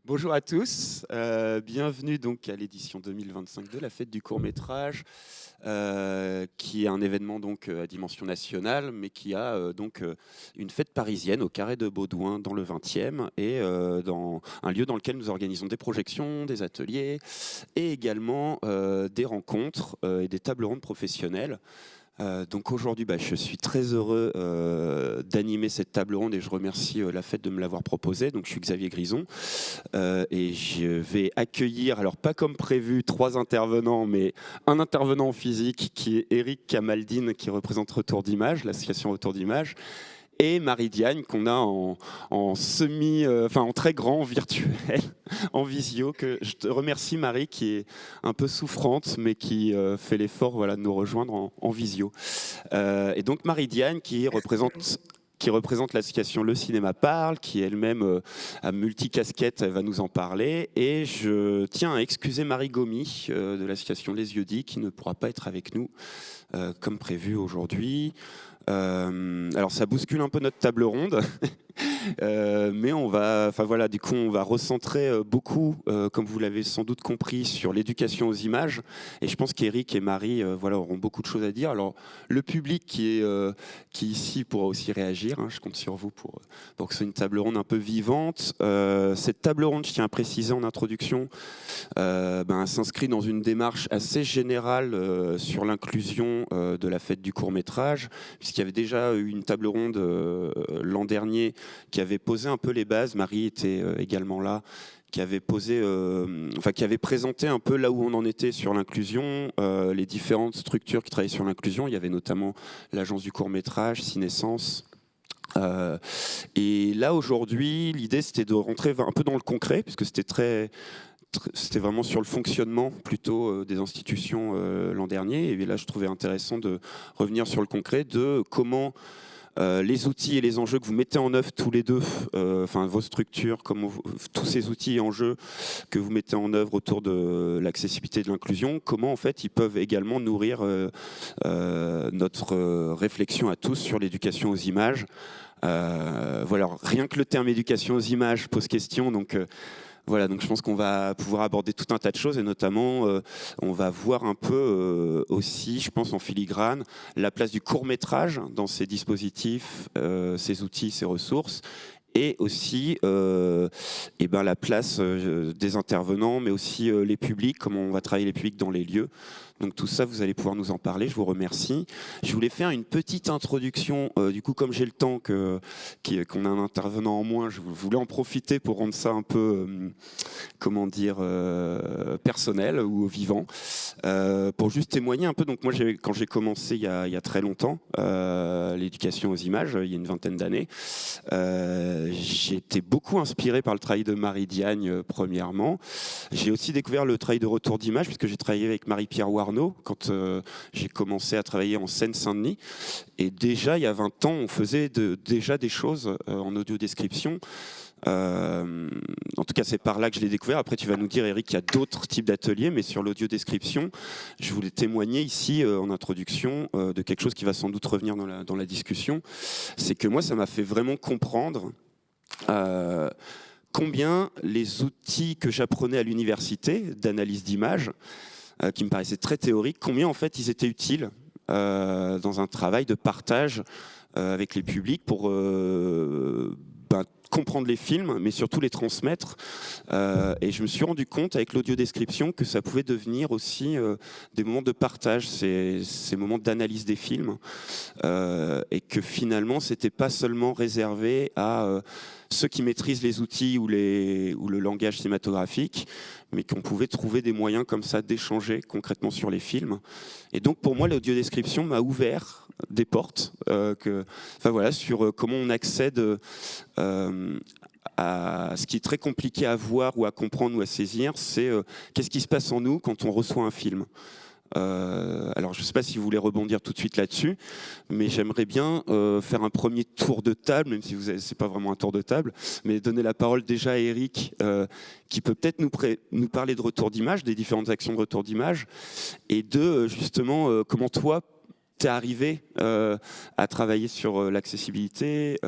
Bonjour à tous, bienvenue donc à l'édition 2025 de la Fête du court-métrage, qui est un événement donc à dimension nationale, mais qui a une fête parisienne au Carré de Baudouin dans le 20e et dans un lieu dans lequel nous organisons des projections, des ateliers et également des rencontres et des tables rondes professionnelles. Donc aujourd'hui, je suis très heureux d'animer cette table ronde et je remercie la Fête de me l'avoir proposée. Donc je suis Xavier Grison et je vais accueillir, alors pas comme prévu, 3 intervenants, mais un intervenant physique qui est Eric Kamaldine qui représente Retour d'Image, l'association Retour d'Image, et Marie-Diane qu'on a en en très grand virtuel, en visio. Que je te remercie Marie qui est un peu souffrante mais qui fait l'effort de nous rejoindre en visio. Et donc Marie-Diane qui représente l'association Le Cinéma Parle, qui elle-même a multicasquette, elle va nous en parler. Et je tiens à excuser Marie Gomy de l'association Les Yeux Dits qui ne pourra pas être avec nous comme prévu aujourd'hui. Alors ça bouscule un peu notre table ronde, mais du coup, on va recentrer beaucoup, comme vous l'avez sans doute compris, sur l'éducation aux images. Et je pense qu'Éric et Marie, auront beaucoup de choses à dire. Alors, le public qui ici pourra aussi réagir. Je compte sur vous pour que ce soit une table ronde un peu vivante. Cette table ronde, je tiens à préciser en introduction, elle s'inscrit dans une démarche assez générale sur l'inclusion de la fête du court-métrage, puisqu'il y avait déjà eu une table ronde l'an dernier qui avait posé un peu les bases. Marie était également là, qui avait qui avait présenté un peu là où on en était sur l'inclusion, les différentes structures qui travaillaient sur l'inclusion. Il y avait notamment l'agence du court-métrage, Cinescence. Et là aujourd'hui, l'idée c'était de rentrer un peu dans le concret, puisque c'était vraiment sur le fonctionnement plutôt des institutions l'an dernier. Et là, je trouvais intéressant de revenir sur le concret de comment les outils et les enjeux que vous mettez en œuvre tous les deux, vos structures, tous ces outils et enjeux que vous mettez en œuvre autour de l'accessibilité et de l'inclusion, comment en fait ils peuvent également nourrir notre réflexion à tous sur l'éducation aux images. Alors, rien que le terme éducation aux images pose question, donc je pense qu'on va pouvoir aborder tout un tas de choses et notamment on va voir un peu aussi, je pense en filigrane, la place du court-métrage dans ces dispositifs, ces outils, ces ressources. Et aussi la place des intervenants, mais aussi les publics, comment on va travailler les publics dans les lieux. Donc tout ça, vous allez pouvoir nous en parler, je vous remercie. Je voulais faire une petite introduction, du coup comme j'ai le temps qu'on a un intervenant en moins, je voulais en profiter pour rendre ça un peu, personnel ou vivant, pour juste témoigner un peu. Donc moi, quand j'ai commencé il y a très longtemps, l'éducation aux images, il y a une vingtaine d'années, j'ai été beaucoup inspiré par le travail de Marie-Diane, premièrement. J'ai aussi découvert le travail de Retour d'Image, puisque j'ai travaillé avec Marie-Pierre Warneau quand j'ai commencé à travailler en Seine-Saint-Denis. Et déjà, il y a 20 ans, on faisait déjà des choses en audiodescription. En tout cas, c'est par là que je l'ai découvert. Après, tu vas nous dire, Eric, qu'il y a d'autres types d'ateliers, mais sur l'audiodescription, je voulais témoigner ici, en introduction, de quelque chose qui va sans doute revenir dans la discussion. C'est que moi, ça m'a fait vraiment comprendre combien les outils que j'apprenais à l'université d'analyse d'images, qui me paraissaient très théoriques, combien en fait ils étaient utiles dans un travail de partage avec les publics pour comprendre les films, mais surtout les transmettre. Et je me suis rendu compte avec l'audiodescription que ça pouvait devenir aussi des moments de partage, ces moments d'analyse des films, et que finalement, c'était pas seulement réservé à ceux qui maîtrisent les outils ou le langage cinématographique, mais qu'on pouvait trouver des moyens comme ça d'échanger concrètement sur les films. Et donc pour moi, l'audiodescription m'a ouvert des portes sur comment on accède à ce qui est très compliqué à voir ou à comprendre ou à saisir, c'est qu'est-ce qui se passe en nous quand on reçoit un film. Alors je ne sais pas si vous voulez rebondir tout de suite là-dessus, mais j'aimerais bien faire un premier tour de table, même si c'est pas vraiment un tour de table, mais donner la parole déjà à Eric, qui peut peut-être nous parler de retour d'image, des différentes actions de retour d'image, et de justement comment toi t'es arrivé à travailler sur l'accessibilité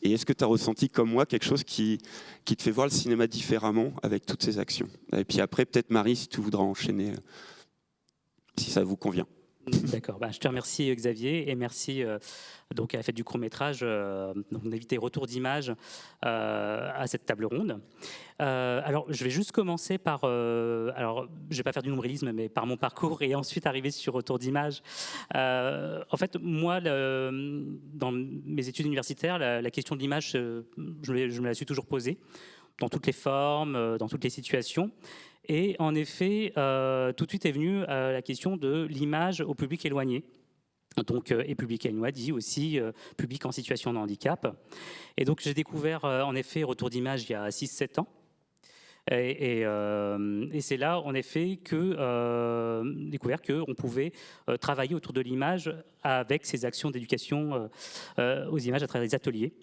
et est-ce que tu as ressenti comme moi quelque chose qui te fait voir le cinéma différemment avec toutes ces actions? Et puis après, peut-être Marie, si tu voudras enchaîner, si ça vous convient. D'accord, je te remercie Xavier et merci donc à la fête du court-métrage d'inviter Retour d'Images à cette table ronde. Alors je vais juste commencer par, alors je vais pas faire du nombrilisme mais par mon parcours et ensuite arriver sur Retour d'Images. En fait moi dans mes études universitaires la question de l'image je me la suis toujours posée dans toutes les formes, dans toutes les situations. Et en effet, tout de suite est venue la question de l'image au public éloigné. Donc, et public éloigné dit aussi public en situation de handicap. Et donc j'ai découvert en effet Retour d'Images il y a 6-7 ans. Et c'est là, en effet, découvert qu'on pouvait travailler autour de l'image avec ces actions d'éducation aux images à travers des ateliers.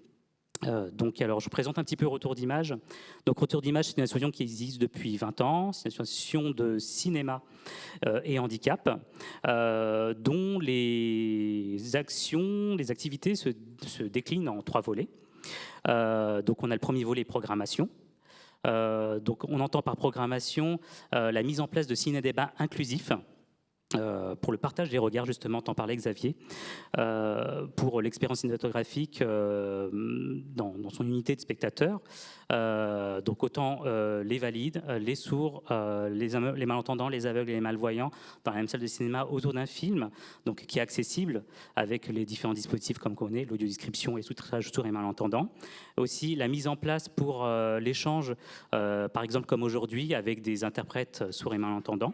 Donc, alors, je vous présente un petit peu Retour d'Images. Donc, Retour d'Images, c'est une association qui existe depuis 20 ans. C'est une association de cinéma et handicap, dont les actions, les activités se déclinent en 3 volets. Donc, on a le premier volet programmation. Donc, on entend par programmation la mise en place de ciné-débats inclusifs. Pour le partage des regards, justement, t'en parlais Xavier, pour l'expérience cinématographique dans son unité de spectateurs. Donc autant les valides, les sourds, les malentendants, les aveugles et les malvoyants dans la même salle de cinéma autour d'un film, donc qui est accessible avec les différents dispositifs comme qu'on est, l'audiodescription et sous-titrage sourds et malentendants. Aussi la mise en place pour l'échange, par exemple comme aujourd'hui, avec des interprètes sourds et malentendants.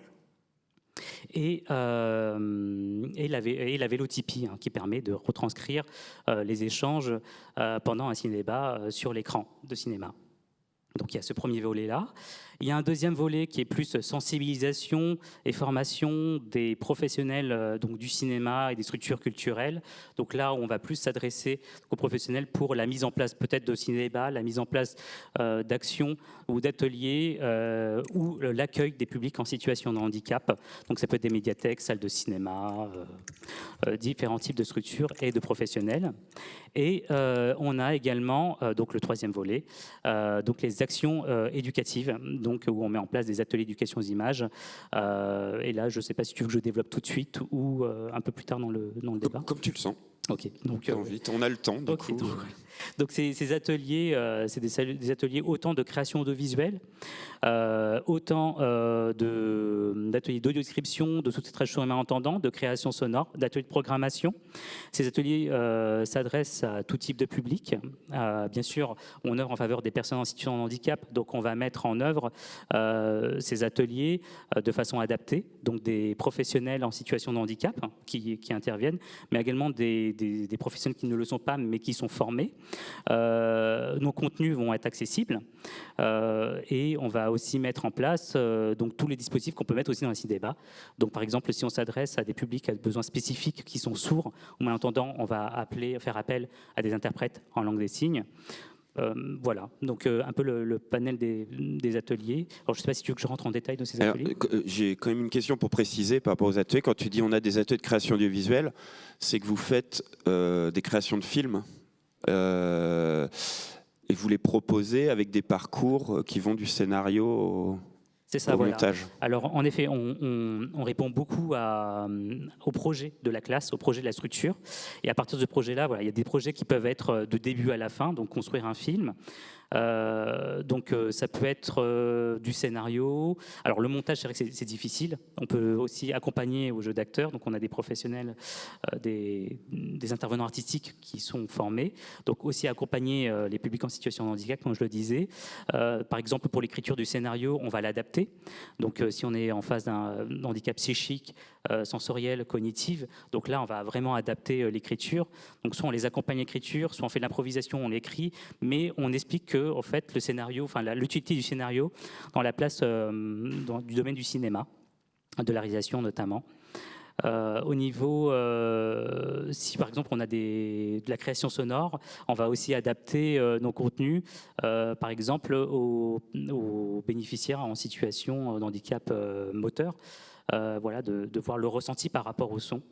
Et la vélotypie qui permet de retranscrire les échanges pendant un ciné-débat sur l'écran de cinéma. Donc il y a ce premier volet-là. Il y a un deuxième volet qui est plus sensibilisation et formation des professionnels donc du cinéma et des structures culturelles. Donc là, on va plus s'adresser aux professionnels pour la mise en place peut-être de ciné-débat, la mise en place d'actions ou d'ateliers ou l'accueil des publics en situation de handicap. Donc ça peut être des médiathèques, salles de cinéma, différents types de structures et de professionnels. Et on a également donc le troisième volet, donc les actions éducatives, donc où on met en place des ateliers d'éducation aux images. Et là, je ne sais pas si tu veux que je développe tout de suite ou un peu plus tard dans le débat. Comme tu le sens. Ok. Donc vite, on a le temps. Du coup. Donc ces ateliers, c'est des ateliers autant de création audiovisuelle, autant d'ateliers d'audiodescription, de sous-titrage sourd et malentendant, de création sonore, d'ateliers de programmation. Ces ateliers s'adressent à tout type de public. Bien sûr, on œuvre en faveur des personnes en situation de handicap, donc on va mettre en œuvre ces ateliers de façon adaptée, donc des professionnels en situation de handicap qui interviennent, mais également des professionnels qui ne le sont pas, mais qui sont formés. Nos contenus vont être accessibles et on va aussi mettre en place donc tous les dispositifs qu'on peut mettre aussi dans un ciné-débat. Donc par exemple, si on s'adresse à des publics à besoins spécifiques qui sont sourds ou malentendants, on va faire appel à des interprètes en langue des signes. Voilà, donc un peu le panel des ateliers. Alors je ne sais pas si tu veux que je rentre en détail dans ces ateliers. J'ai quand même une question pour préciser par rapport aux ateliers. Quand tu dis on a des ateliers de création audiovisuelle, c'est que vous faites des créations de films et vous les proposez avec des parcours qui vont du scénario au montage. Alors en effet, on répond beaucoup au projet de la classe, au projet de la structure. Et à partir de ce projet-là, il y a des projets qui peuvent être de début à la fin, donc construire un film. Donc ça peut être du scénario. Alors le montage, c'est vrai que c'est difficile. On peut aussi accompagner au jeu d'acteurs. Donc on a des professionnels, des intervenants artistiques qui sont formés. Donc aussi accompagner les publics en situation de handicap, comme je le disais. Par exemple, pour l'écriture du scénario, on va l'adapter. Donc si on est en face d'un handicap psychique, sensoriel, cognitive, donc là on va vraiment adapter l'écriture. Donc soit on les accompagne à l'écriture, soit on fait de l'improvisation, on l'écrit, mais on explique que en fait le scénario, enfin l'utilité du scénario dans la place du domaine du cinéma, de la réalisation notamment. Au niveau, si par exemple on a de la création sonore, on va aussi adapter nos contenus, par exemple aux bénéficiaires en situation de handicap moteur. voilà, de voir le ressenti par rapport au son.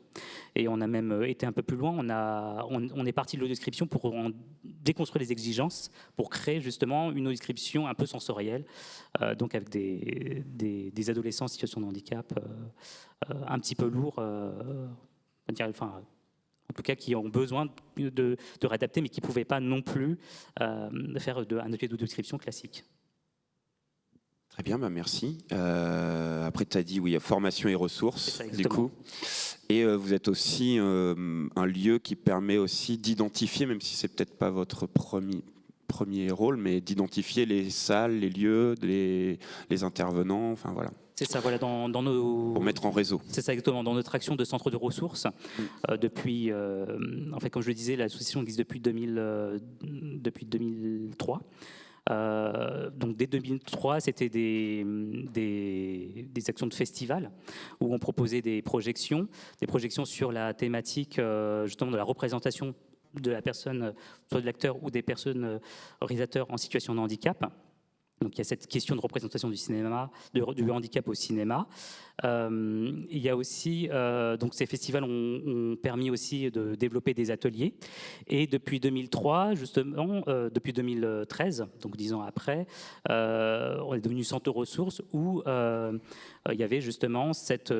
Et on a même été un peu plus loin. On est parti de l'audiodescription pour déconstruire les exigences, pour créer justement une audiodescription un peu sensorielle, donc avec des adolescents en situation de handicap un petit peu lourds, enfin, en tout cas qui ont besoin de réadapter, mais qui ne pouvaient pas non plus faire un atelier d'audiodescription classique. Très bien, bah merci. Après, tu as dit, oui, formation et ressources, Ça, du coup. Et vous êtes aussi un lieu qui permet aussi d'identifier, même si c'est peut-être pas votre premier rôle, mais d'identifier les salles, les lieux, les intervenants, enfin voilà. C'est ça, voilà, dans nos... Pour mettre en réseau. C'est ça exactement, dans notre action de centre de ressources. Depuis, en fait, comme je le disais, l'association existe depuis 2003. Donc dès 2003, c'était des actions de festival où on proposait des projections sur la thématique justement de la représentation de la personne, soit de l'acteur ou des personnes réalisateurs en situation de handicap. Donc il y a cette question de représentation du cinéma, du handicap au cinéma. Il y a aussi, donc ces festivals ont permis aussi de développer des ateliers. Et depuis 2003, justement, depuis 2013, donc 10 ans après, on est devenu centre de ressources où il y avait justement cette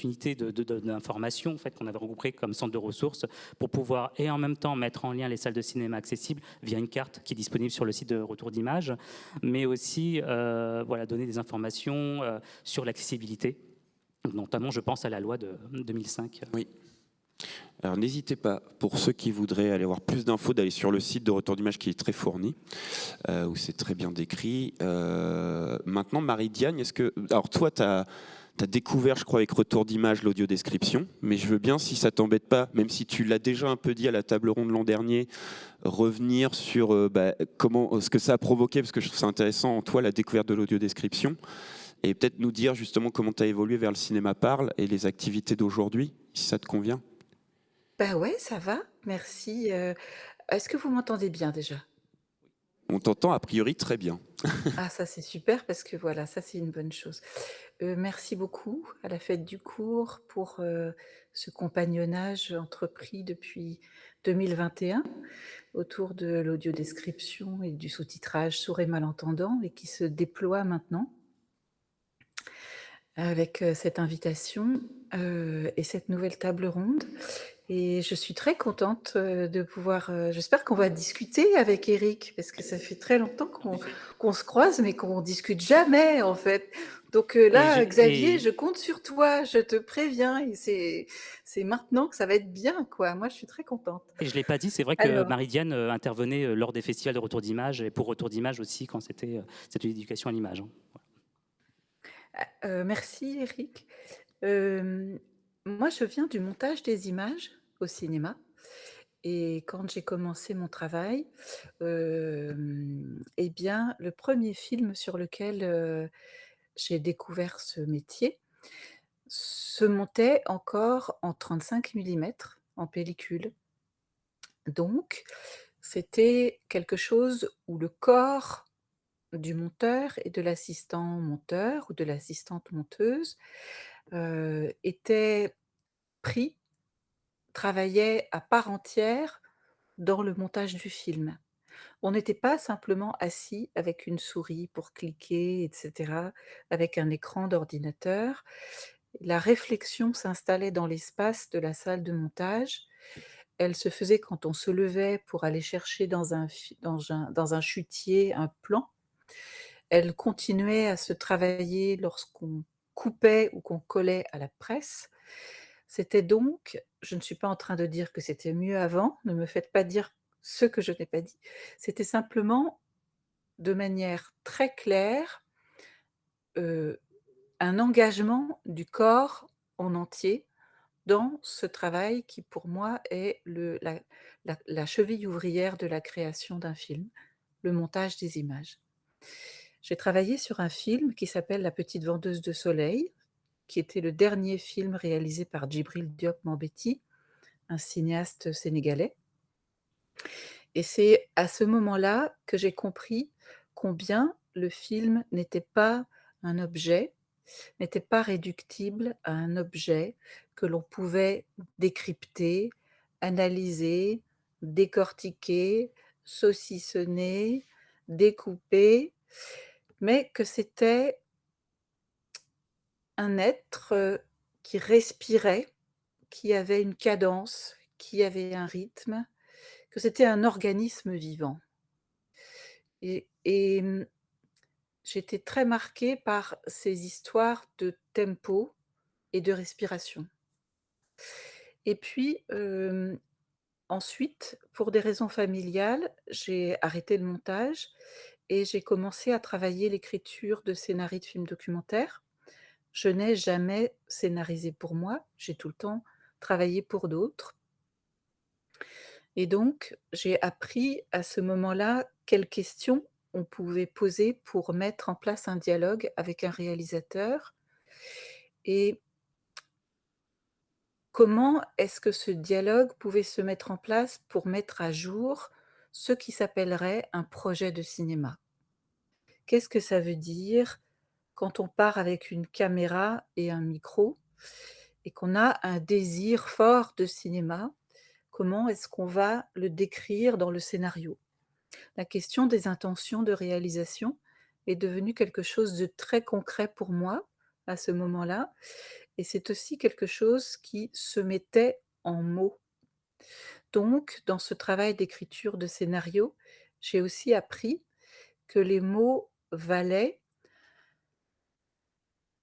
unité d'information en fait, qu'on avait regroupée comme centre de ressources pour pouvoir et en même temps mettre en lien les salles de cinéma accessibles via une carte qui est disponible sur le site de Retour d'Images, mais aussi voilà, donner des informations sur l'accessibilité. Notamment, je pense à la loi de 2005. Oui. Alors n'hésitez pas, pour ceux qui voudraient aller voir plus d'infos, d'aller sur le site de Retour d'Images qui est très fourni, où c'est très bien décrit. Maintenant, Marie-Diane, est-ce que... Alors toi, tu as découvert, je crois, avec Retour d'Images, l'audiodescription, mais je veux bien, si ça t'embête pas, même si tu l'as déjà un peu dit à la table ronde l'an dernier, revenir sur ce que ça a provoqué, parce que je trouve ça intéressant en toi, la découverte de l'audiodescription, et peut-être nous dire justement comment tu as évolué vers le cinéma parle et les activités d'aujourd'hui, si ça te convient. Bah ouais, ça va, merci. Est-ce que vous m'entendez bien déjà? On t'entend a priori très bien. Ah ça c'est super parce que voilà, ça c'est une bonne chose. Merci beaucoup à la Fête du Cours pour, ce compagnonnage entrepris depuis 2021 autour de l'audiodescription et du sous-titrage sourds et malentendants et qui se déploie maintenant avec, cette invitation, et cette nouvelle table ronde. Et je suis très contente, de pouvoir, j'espère qu'on va discuter avec Éric parce que ça fait très longtemps qu'on se croise mais qu'on discute jamais en fait. Donc, là, Xavier, je compte sur toi, je te préviens et c'est maintenant que ça va être bien quoi. Moi, je suis très contente. Et je ne l'ai pas dit, c'est vrai que Alors Marie-Diane intervenait lors des festivals de Retour d'Images et pour Retour d'Images aussi quand c'était cette éducation à l'image. merci Éric. Moi, je viens du montage des images au cinéma et quand j'ai commencé mon travail, et bien, le premier film sur lequel, j'ai découvert ce métier, se montait encore en 35 millimètres en pellicule. Donc, c'était quelque chose où le corps du monteur et de l'assistant monteur ou de l'assistante monteuse, était pris, travaillait à part entière dans le montage du film. On n'était pas simplement assis avec une souris pour cliquer et cetera, avec un écran d'ordinateur. La réflexion s'installait dans l'espace de la salle de montage. Elle se faisait quand on se levait pour aller chercher dans un chutier un plan. Elle continuait à se travailler lorsqu'on coupait ou qu'on collait à la presse. C'était donc, je ne suis pas en train de dire que c'était mieux avant, ne me faites pas dire ce que je n'ai pas dit. C'était simplement, de manière très claire, heu, un engagement du corps en entier dans ce travail qui, pour moi, est la cheville ouvrière de la création d'un film, le montage des images. J'ai travaillé sur un film qui s'appelle La petite vendeuse de soleil, qui était le dernier film réalisé par Djibril Diop Mambéty, un cinéaste sénégalais. Et c'est à ce moment-là que j'ai compris combien le film n'était pas un objet, n'était pas réductible à un objet que l'on pouvait décrypter, analyser, décortiquer, saucissonner, découper, mais que c'était un être, qui respirait, qui avait une cadence, qui avait un rythme, que c'était un organisme vivant et j'étais très marquée par ces histoires de tempo et de respiration. Et puis, ensuite, pour des raisons familiales, j'ai arrêté le montage et j'ai commencé à travailler l'écriture de scénarii de films documentaires. Je n'ai jamais scénarisé pour moi, j'ai tout le temps travaillé pour d'autres et donc j'ai appris à ce moment-là quelles questions on pouvait poser pour mettre en place un dialogue avec un réalisateur et comment est-ce que ce dialogue pouvait se mettre en place pour mettre à jour ce qui s'appellerait un projet de cinéma? Qu'est-ce que ça veut dire quand on part avec une caméra et un micro et qu'on a un désir fort de cinéma? Comment est-ce qu'on va le décrire dans le scénario? La question des intentions de réalisation est devenue quelque chose de très concret pour moi à ce moment-là et c'est aussi quelque chose qui se mettait en mots. Donc, dans ce travail d'écriture de scénario, j'ai aussi appris que les mots valaient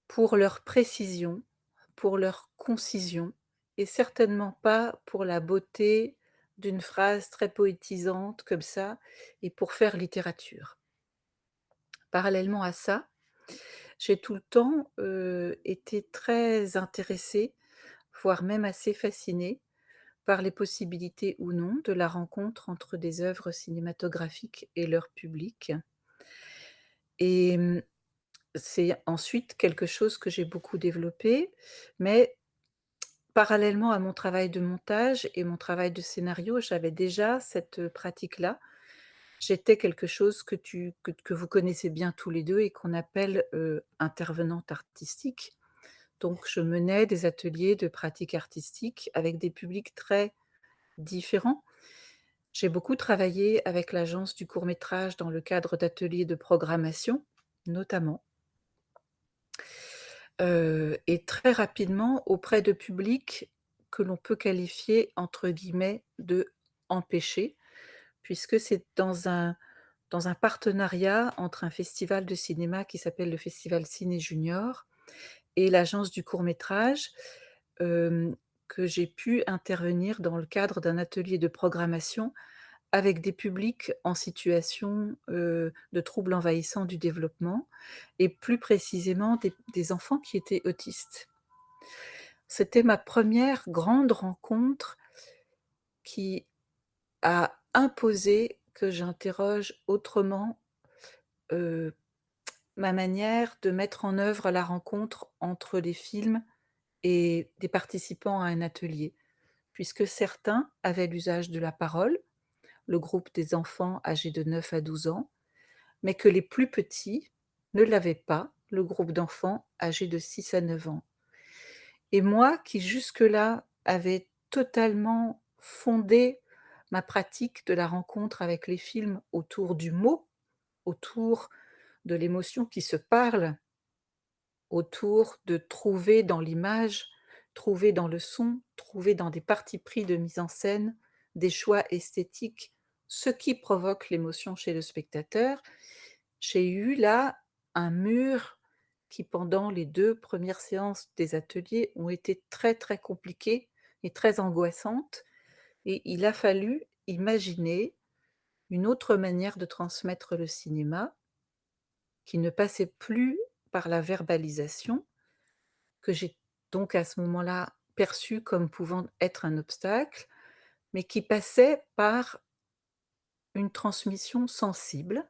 pour leur précision, pour leur concision et certainement pas pour la beauté d'une phrase très poétisante comme ça et pour faire littérature. Parallèlement à ça, j'ai tout le temps, été très intéressée, voire même assez fascinée par les possibilités ou non de la rencontre entre des œuvres cinématographiques et leur public et c'est ensuite quelque chose que j'ai beaucoup développé, mais parallèlement à mon travail de montage et mon travail de scénario, j'avais déjà cette, pratique-là. J'étais quelque chose que vous connaissez bien tous les 2 et qu'on appelle, intervenante artistique. Donc je menais des ateliers de pratique artistique avec des publics très différents. J'ai beaucoup travaillé avec l'Agence du court métrage dans le cadre d'ateliers de programmation, notamment, et très rapidement auprès de publics que l'on peut qualifier entre guillemets de «empêchés», puisque c'est dans un partenariat entre un festival de cinéma qui s'appelle le Festival Ciné Junior et l'Agence du court métrage, hem, que j'ai pu intervenir dans le cadre d'un atelier de programmation avec des publics en situation, de troubles envahissants du développement et plus précisément des enfants qui étaient autistes. C'était ma première grande rencontre qui a imposé que j'interroge autrement, heu, ma manière de mettre en œuvre la rencontre entre les films et des participants à un atelier. Puisque certains avaient l'usage de la parole, le groupe des enfants âgés de 9 à 12 ans, mais que les plus petits ne l'avaient pas, le groupe d'enfants âgés de 6 à 9 ans. Et moi qui jusque-là avais totalement fondé ma pratique de la rencontre avec les films autour du mot, autour de l'émotion qui se parle, autour de trouver dans l'image, trouver dans le son, trouver dans des partis pris de mise en scène, des choix esthétiques, ce qui provoque l'émotion chez le spectateur. J'ai eu là un mur qui, pendant les 2 premières séances des ateliers, ont été très, très compliquées et très angoissantes et il a fallu imaginer une autre manière de transmettre le cinéma qui ne passait plus par la verbalisation, que j'ai donc à ce moment-là perçu comme pouvant être un obstacle, mais qui passait par une transmission sensible,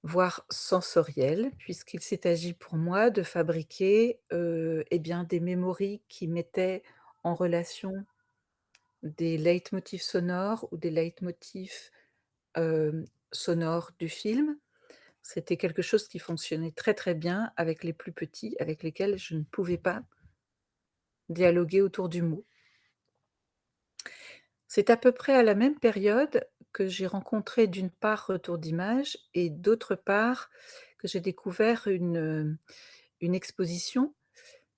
voire sensorielle, puisqu'il s'est agi pour moi de fabriquer, et bien, des mémories qui mettaient en relation des leitmotifs sonores ou des leitmotifs, sonores du film C'était quelque chose qui fonctionnait très, très bien avec les plus petits, avec lesquels je ne pouvais pas dialoguer autour du mot. C'est à peu près à la même période que j'ai rencontré d'une part Retour d'Images et d'autre part que j'ai découvert une exposition.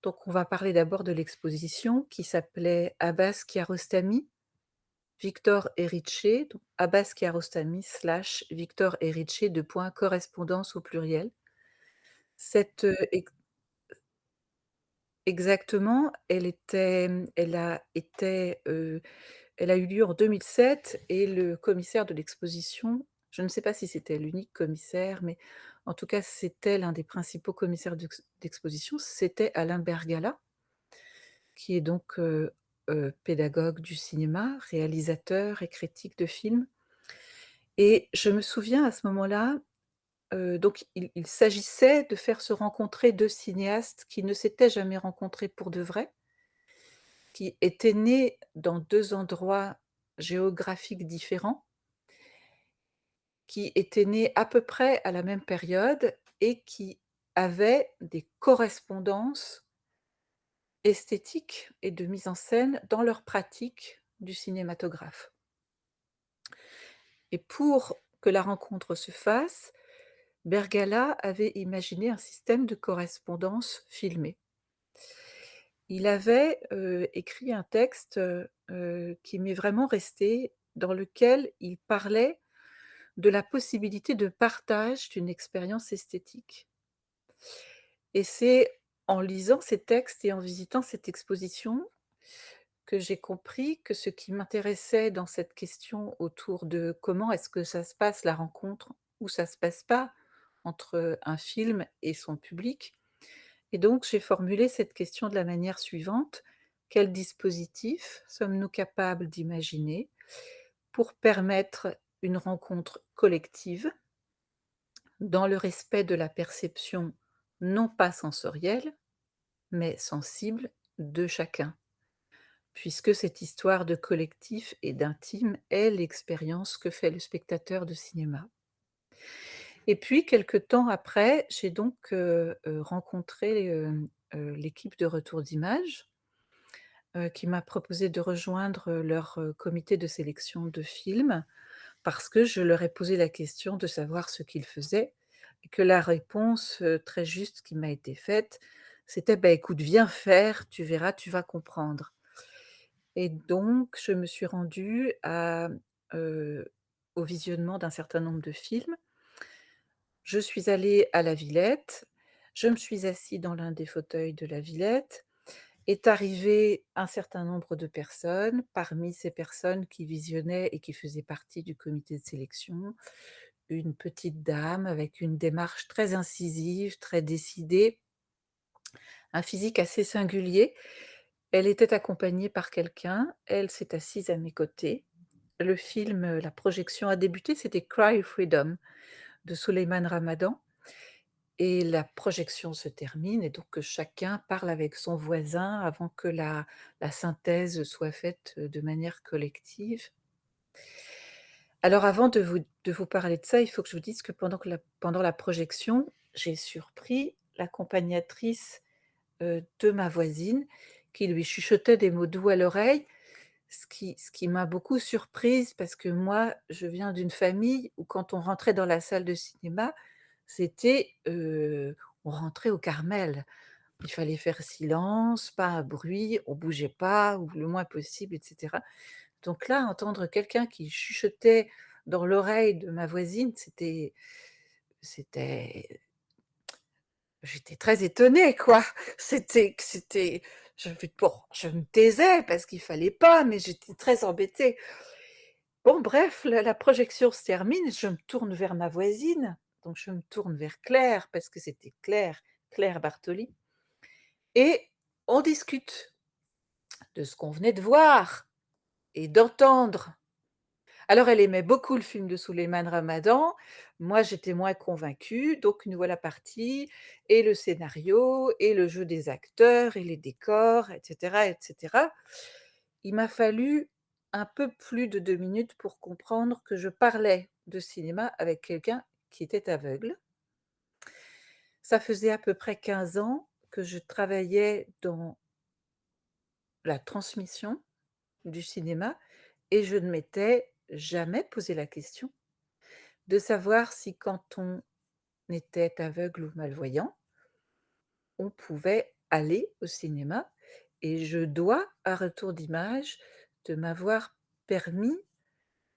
Donc on va parler d'abord de l'exposition qui s'appelait Abbas Kiarostami, Victor Erice, donc Abbas Kiarostami / Victor Erice, 2 points, correspondance au pluriel. Cette, ex Exactement, elle a eu lieu en 2007 et le commissaire de l'exposition, je ne sais pas si c'était l'unique commissaire, mais en tout cas, c'était l'un des principaux commissaires d'exposition, c'était Alain Bergala, qui est donc, pédagogue du cinéma, réalisateur et critique de films et je me souviens à ce moment-là, donc il s'agissait de faire se rencontrer 2 cinéastes qui ne s'étaient jamais rencontrés pour de vrai, qui étaient nés dans 2 endroits géographiques différents, qui étaient nés à peu près à la même période et qui avaient des correspondances esthétiques et de mise en scène dans leur pratique du cinématographe. Et pour que la rencontre se fasse, Bergala avait imaginé un système de correspondance filmée. Il avait, écrit un texte, qui m'est vraiment resté, dans lequel il parlait de la possibilité de partage d'une expérience esthétique. Et c'est en lisant ces textes et en visitant cette exposition que j'ai compris que ce qui m'intéressait dans cette question autour de comment est-ce que ça se passe la rencontre ou ça se passe pas entre un film et son public. Et donc j'ai formulé cette question de la manière suivante: quel dispositif sommes-nous capables d'imaginer pour permettre une rencontre collective dans le respect de la perception non pas sensorielle, mais sensible de chacun? Puisque cette histoire de collectif et d'intime est l'expérience que fait le spectateur de cinéma. Et puis quelque temps après, j'ai donc, rencontré, l'équipe de Retour d'Images, qui m'a proposé de rejoindre, leur, comité de sélection de films, parce que je leur ai posé la question de savoir ce qu'ils faisaient et que la réponse, très juste qui m'a été faite, c'était: «Bah, écoute, viens faire, tu verras, tu vas comprendre». Et donc je me suis rendue heu, au visionnement d'un certain nombre de films. Je suis allée à la Villette, je me suis assise dans l'un des fauteuils de la Villette. Est arrivé un certain nombre de personnes. Parmi ces personnes qui visionnaient et qui faisaient partie du comité de sélection, une petite dame avec une démarche très incisive, très décidée, un physique assez singulier. Elle était accompagnée par quelqu'un, elle s'est assise à mes côtés. Le film, la projection a débuté, c'était Cry Freedom de Souleymane Ramadan et la projection se termine et donc chacun parle avec son voisin avant que la synthèse soit faite, de manière collective. Alors avant de vous parler de ça, il faut que je vous dise que pendant la projection, j'ai surpris l'accompagnatrice, de ma voisine qui lui chuchotait des mots doux à l'oreille. Ce qui m'a beaucoup surprise parce que moi, je viens d'une famille où quand on rentrait dans la salle de cinéma, c'était, on rentrait au Carmel. Il fallait faire silence, pas un bruit, on bougeait pas ou le moins possible et cetera. Donc là, entendre quelqu'un qui chuchotait dans l'oreille de ma voisine, c'était j'étais très étonnée, quoi. C'était je me taisais parce qu'il fallait pas, mais j'étais très embêtée. Bon bref, la projection se termine, je me tourne vers ma voisine, donc je me tourne vers Claire parce que c'était Claire Bartoli et on discute de ce qu'on venait de voir et d'entendre. Alors elle aimait beaucoup le film de Souleymane Ramadan, moi j'étais moins convaincue, donc nous voilà partis et le scénario et le jeu des acteurs et les décors et cetera et cetera. Il m'a fallu un peu plus de 2 minutes pour comprendre que je parlais de cinéma avec quelqu'un qui était aveugle Ça faisait à peu près 15 ans que je travaillais dans la transmission du cinéma et je ne m'étais jamais posé la question de savoir si quand on était aveugle ou malvoyant, on pouvait aller au cinéma et je dois à Retour d'Images de m'avoir permis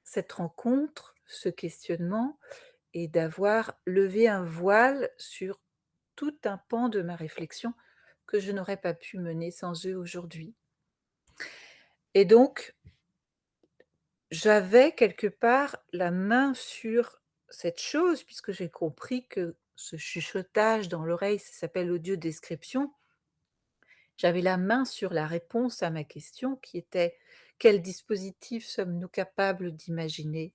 cette rencontre, ce questionnement et d'avoir levé un voile sur tout un pan de ma réflexion que je n'aurais pas pu mener sans eux aujourd'hui. Et donc, j'avais quelque part la main sur cette chose puisque j'ai compris que ce chuchotage dans l'oreille, ça s'appelle audiodescription. J'avais la main sur la réponse à ma question qui était: «Quel dispositif sommes-nous capables d'imaginer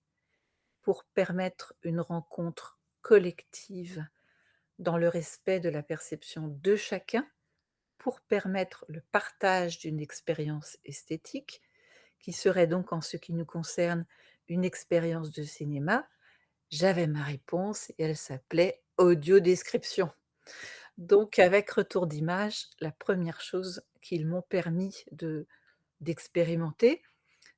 pour permettre une rencontre collective dans le respect de la perception de chacun, pour permettre le partage d'une expérience esthétique qui serait donc, en ce qui nous concerne, une expérience de cinéma?» J'avais ma réponse et elle s'appelait audiodescription. Donc avec Retour d'Images, la première chose qu'ils m'ont permis d'expérimenter,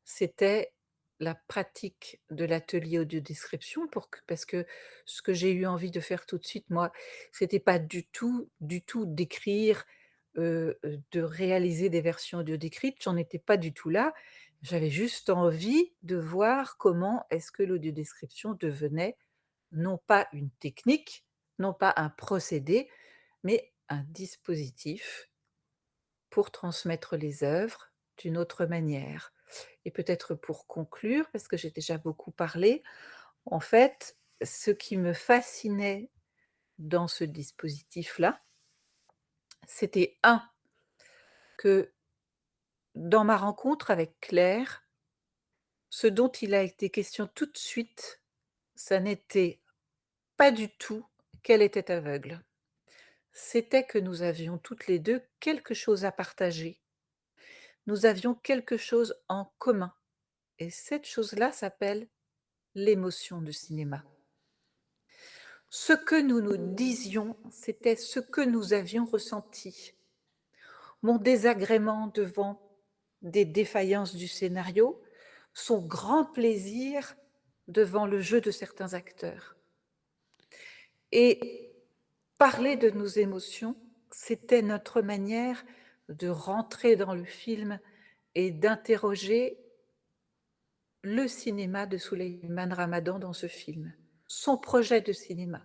c'était la pratique de l'atelier audiodescription parce que ce que j'ai eu envie de faire tout de suite, moi, c'était pas du tout d'écrire, de réaliser des versions audio décrites, j'en étais pas du tout là. J'avais juste envie de voir comment est-ce que l'audiodescription devenait non pas une technique, non pas un procédé, mais un dispositif pour transmettre les œuvres d'une autre manière. Et peut-être pour conclure, parce que j'ai déjà beaucoup parlé, en fait, ce qui me fascinait dans ce dispositif-là, c'était que dans ma rencontre avec Claire, ce dont il a été question tout de suite, ça n'était pas du tout qu'elle était aveugle. C'était que nous avions toutes les 2 quelque chose à partager. Nous avions quelque chose en commun et cette chose-là s'appelle l'émotion du cinéma. Ce que nous nous disions, c'était ce que nous avions ressenti. Mon désagrément devant des défaillances du scénario, son grand plaisir devant le jeu de certains acteurs. Et parler de nos émotions, c'était notre manière de rentrer dans le film et d'interroger le cinéma de Souleymane Ramadan dans ce film, son projet de cinéma,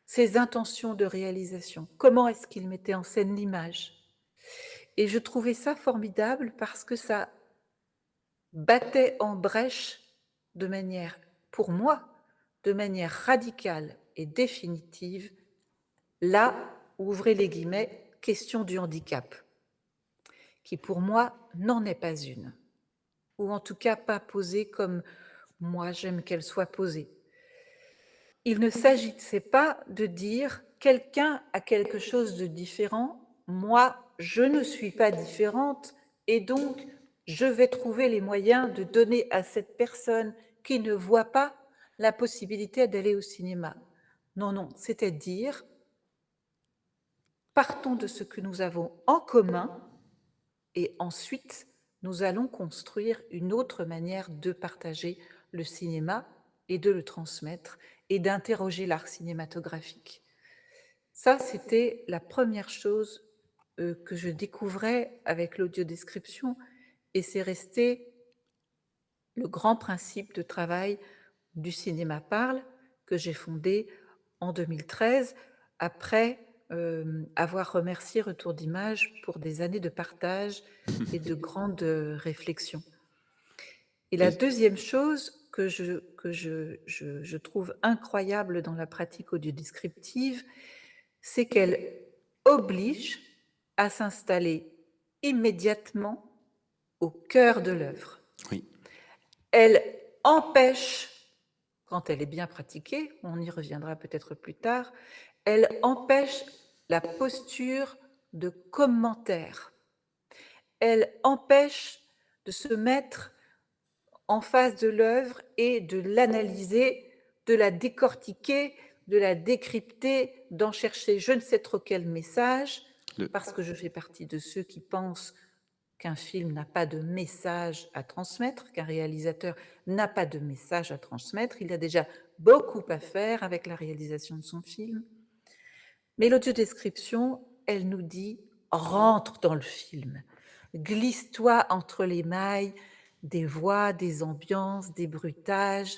ses intentions de réalisation, comment est-ce qu'il mettait en scène l'image. Et je trouvais ça formidable parce que ça battait en brèche de manière, pour moi, de manière radicale et définitive, là, ouvrez les guillemets, question du handicap, qui pour moi n'en est pas une, ou en tout cas pas posée comme moi j'aime qu'elle soit posée. Il ne s'agissait pas de dire: «Quelqu'un a quelque chose de différent, moi je ne suis pas différente et donc je vais trouver les moyens de donner à cette personne qui ne voit pas la possibilité d'aller au cinéma». Non, non, c'était dire: «Partons de ce que nous avons en commun et ensuite nous allons construire une autre manière de partager le cinéma et de le transmettre et d'interroger l'art cinématographique». Ça, c'était la première chose, que je découvrais avec l'audiodescription et c'est resté le grand principe de travail du Cinéma Parle que j'ai fondé en 2013 après, avoir remercié Retour d'Images pour des années de partage et de grandes, réflexions. Et la Et deuxième chose que je trouve incroyable dans la pratique audiodescriptive, c'est qu'elle oblige à s'installer immédiatement au cœur de l'œuvre. oui, Elle empêche, quand elle est bien pratiquée, on y reviendra peut-être plus tard, elle empêche la posture de commentaire. Elle empêche de se mettre en face de l'œuvre et de l'analyser, de la décortiquer, de la décrypter, d'en chercher je ne sais trop quel message, Le- parce que je fais partie de ceux qui pensent qu'un film n'a pas de message à transmettre, qu'un réalisateur n'a pas de message à transmettre. Il a déjà beaucoup à faire avec la réalisation de son film. Mais l'audiodescription, elle nous dit rentre dans le film, glisse-toi entre les mailles des voix, des ambiances, des bruitages,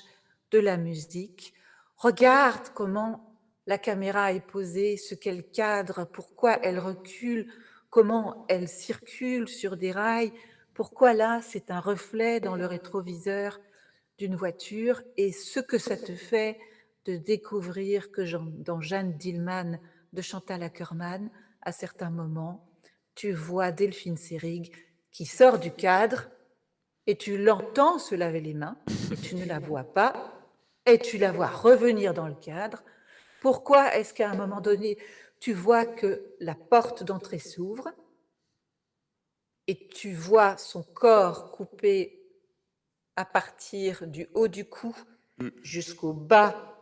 de la musique. Regarde comment la caméra est posée, ce qu'elle cadre, pourquoi elle recule, comment elle circule sur des rails, pourquoi là c'est un reflet dans le rétroviseur d'une voiture et ce que ça te fait de découvrir que dans Jeanne Dillman de Chantal Akerman, à certains moments, tu vois Delphine Seyrig qui sort du cadre et tu l'entends se laver les mains et tu ne la vois pas et tu la vois revenir dans le cadre. Pourquoi est-ce qu'à un moment donné, tu vois que la porte d'entrée s'ouvre et tu vois son corps coupé à partir du haut du cou Mm. jusqu'au bas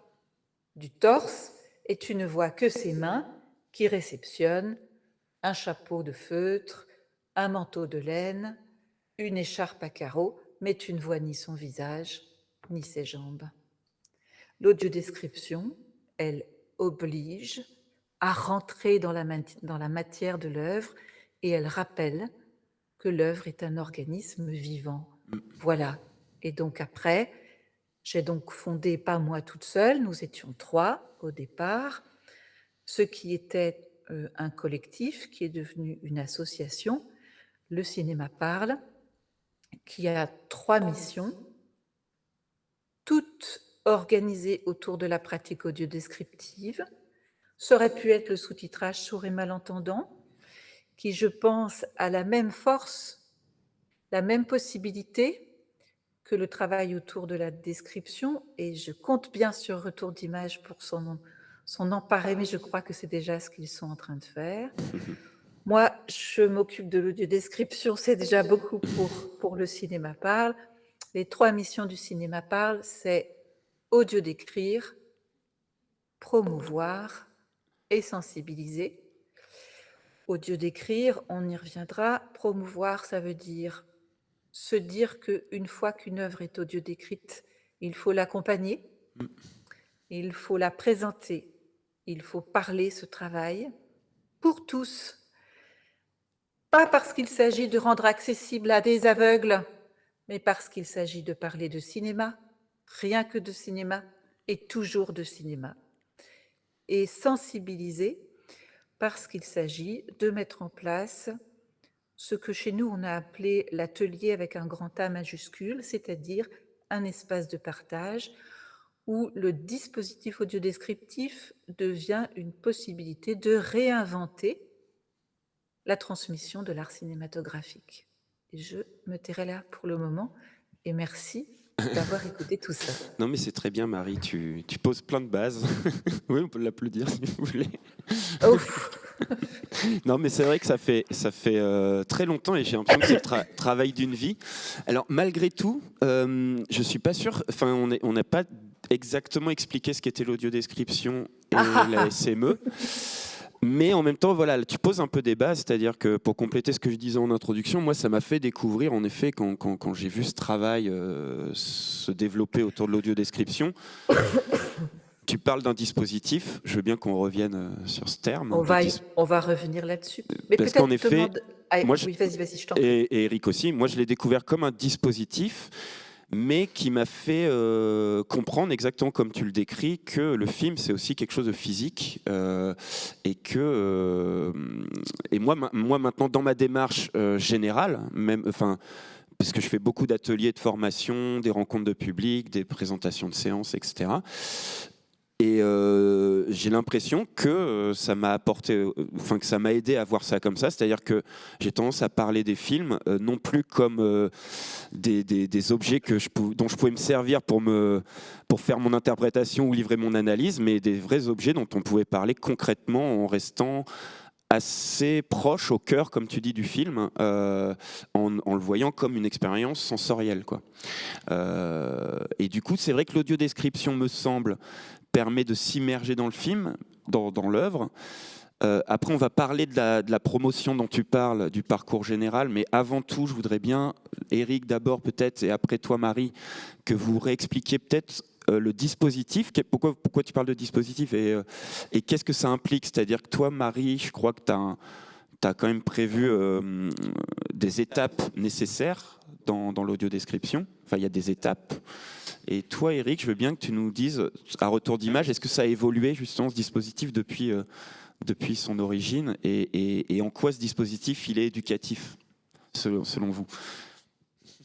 du torse et tu ne vois que ses mains qui réceptionnent un chapeau de feutre, un manteau de laine, une écharpe à carreaux, mais tu ne vois ni son visage ni ses jambes. L'audiodescription, elle oblige à rentrer dans la matière de l'œuvre et elle rappelle que l'œuvre est un organisme vivant. Voilà. Et donc après, j'ai donc fondé, pas moi toute seule, nous étions 3 au départ, ce qui était un collectif qui est devenu une association, Le Cinéma Parle, qui a 3 missions, toutes organisées autour de la pratique audiodescriptive. Ça aurait pu être le sous-titrage sourd et malentendant, qui, je pense, a la même force, la même possibilité que le travail autour de la description, et je compte bien sur Retour d'Images pour s'en emparer, mais je crois que c'est déjà ce qu'ils sont en train de faire. Moi, je m'occupe de l'audiodescription, c'est déjà beaucoup pour le Cinéma Parle. Les 3 missions du Cinéma Parle, c'est audio-décrire, promouvoir et sensibiliser. Audio-décrire, on y reviendra. Promouvoir, ça veut dire se dire qu'une fois qu'une œuvre est audio-décrite, il faut l'accompagner, il faut la présenter, il faut parler ce travail pour tous. Pas parce qu'il s'agit de rendre accessible à des aveugles, mais parce qu'il s'agit de parler de cinéma, rien que de cinéma, et toujours de cinéma. Et sensibiliser, parce qu'il s'agit de mettre en place ce que chez nous on a appelé l'atelier avec un grand A majuscule, c'est-à-dire un espace de partage où le dispositif audiodescriptif devient une possibilité de réinventer la transmission de l'art cinématographique. Et je me tairai là pour le moment et merci d'avoir écouté tout ça. Non, mais c'est très bien, Marie. Tu poses plein de bases. Oui, on peut l'applaudir si vous voulez. Ouf. Non, mais c'est vrai que ça fait très longtemps et j'ai l'impression que c'est le travail d'une vie. Alors, malgré tout, je suis pas sûr. Enfin, on n'a pas exactement expliqué ce qu'était l'audiodescription et la SME. Mais en même temps, voilà, tu poses un peu des bases, c'est-à-dire que pour compléter ce que je disais en introduction, moi, ça m'a fait découvrir, en effet, quand j'ai vu ce travail se développer autour de l'audiodescription. Tu parles d'un dispositif, je veux bien qu'on revienne sur ce terme. On va revenir là-dessus. Mais Parce qu'en peut-être effet, demande... Ah, moi, oui, vas-y, je t'en prie. et Eric aussi, moi, je l'ai découvert comme un dispositif, mais qui m'a fait comprendre exactement comme tu le décris que le film c'est aussi quelque chose de physique et que et moi maintenant dans ma démarche générale même enfin parce que je fais beaucoup d'ateliers de formation, des rencontres de public, des présentations de séances, etc. Et j'ai l'impression que ça m'a apporté, enfin que ça m'a aidé à voir ça comme ça, c'est-à-dire que j'ai tendance à parler des films non plus comme des objets dont je pouvais me servir pour faire mon interprétation ou livrer mon analyse, mais des vrais objets dont on pouvait parler concrètement en restant assez proche au cœur, comme tu dis, du film, en le voyant comme une expérience sensorielle, quoi. Et du coup, c'est vrai que l'audiodescription me semble permet de s'immerger dans le film, dans l'œuvre. Après, on va parler de la promotion dont tu parles, du parcours général, mais avant tout, je voudrais bien, Eric d'abord peut-être, et après toi Marie, que vous réexpliquiez peut-être le dispositif. Pourquoi tu parles de dispositif et qu'est-ce que ça implique? C'est-à-dire que toi Marie, je crois que tu as quand même prévu des étapes nécessaires dans l'audiodescription. Enfin, il y a des étapes. Et toi, Eric, je veux bien que tu nous dises, à retour d'image, est-ce que ça a évolué justement ce dispositif depuis son origine et en quoi ce dispositif il est éducatif selon vous?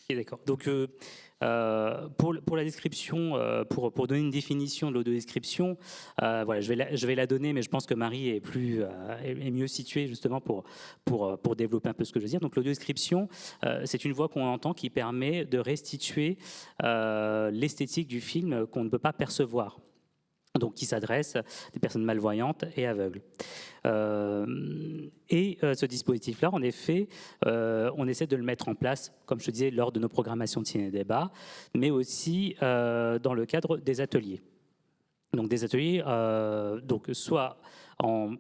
Ok, d'accord. Donc, pour la description, pour donner une définition de l'audiodescription, voilà, je vais la donner, mais je pense que Marie est mieux située justement pour développer un peu ce que je veux dire. Donc, l'audiodescription, c'est une voix qu'on entend qui permet de restituer l'esthétique du film qu'on ne peut pas percevoir. Donc qui s'adresse à des personnes malvoyantes et aveugles. Ce dispositif-là, en effet, on essaie de le mettre en place, comme je te disais, lors de nos programmations de ciné-débat, mais aussi dans le cadre des ateliers. Donc des ateliers, donc soit en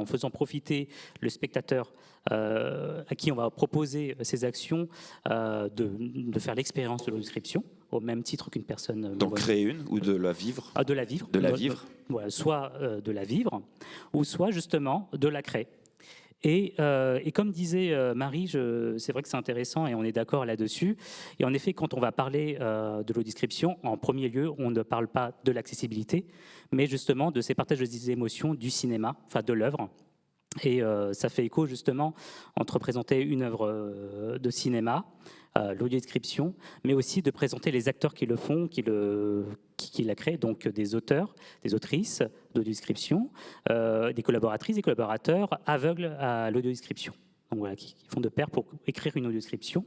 faisant profiter le spectateur à qui on va proposer ces actions de faire l'expérience de l'audiodescription au même titre qu'une personne. D'en créer une ou de la vivre? De la vivre. De la vivre. Voilà, soit de la vivre, ou soit justement de la créer. Et comme disait Marie, c'est vrai que c'est intéressant et on est d'accord là-dessus. Et en effet, quand on va parler de l'audiodescription, en premier lieu, on ne parle pas de l'accessibilité, mais justement de ces partages des émotions du cinéma, enfin de l'œuvre. Et ça fait écho justement entre présenter une œuvre de cinéma, l'audiodescription, mais aussi de présenter les acteurs qui le font, qui la créent, donc des auteurs, des autrices d'audiodescription, des collaboratrices, des collaborateurs aveugles à l'audiodescription. Donc voilà, qui font de pair pour écrire une audiodescription.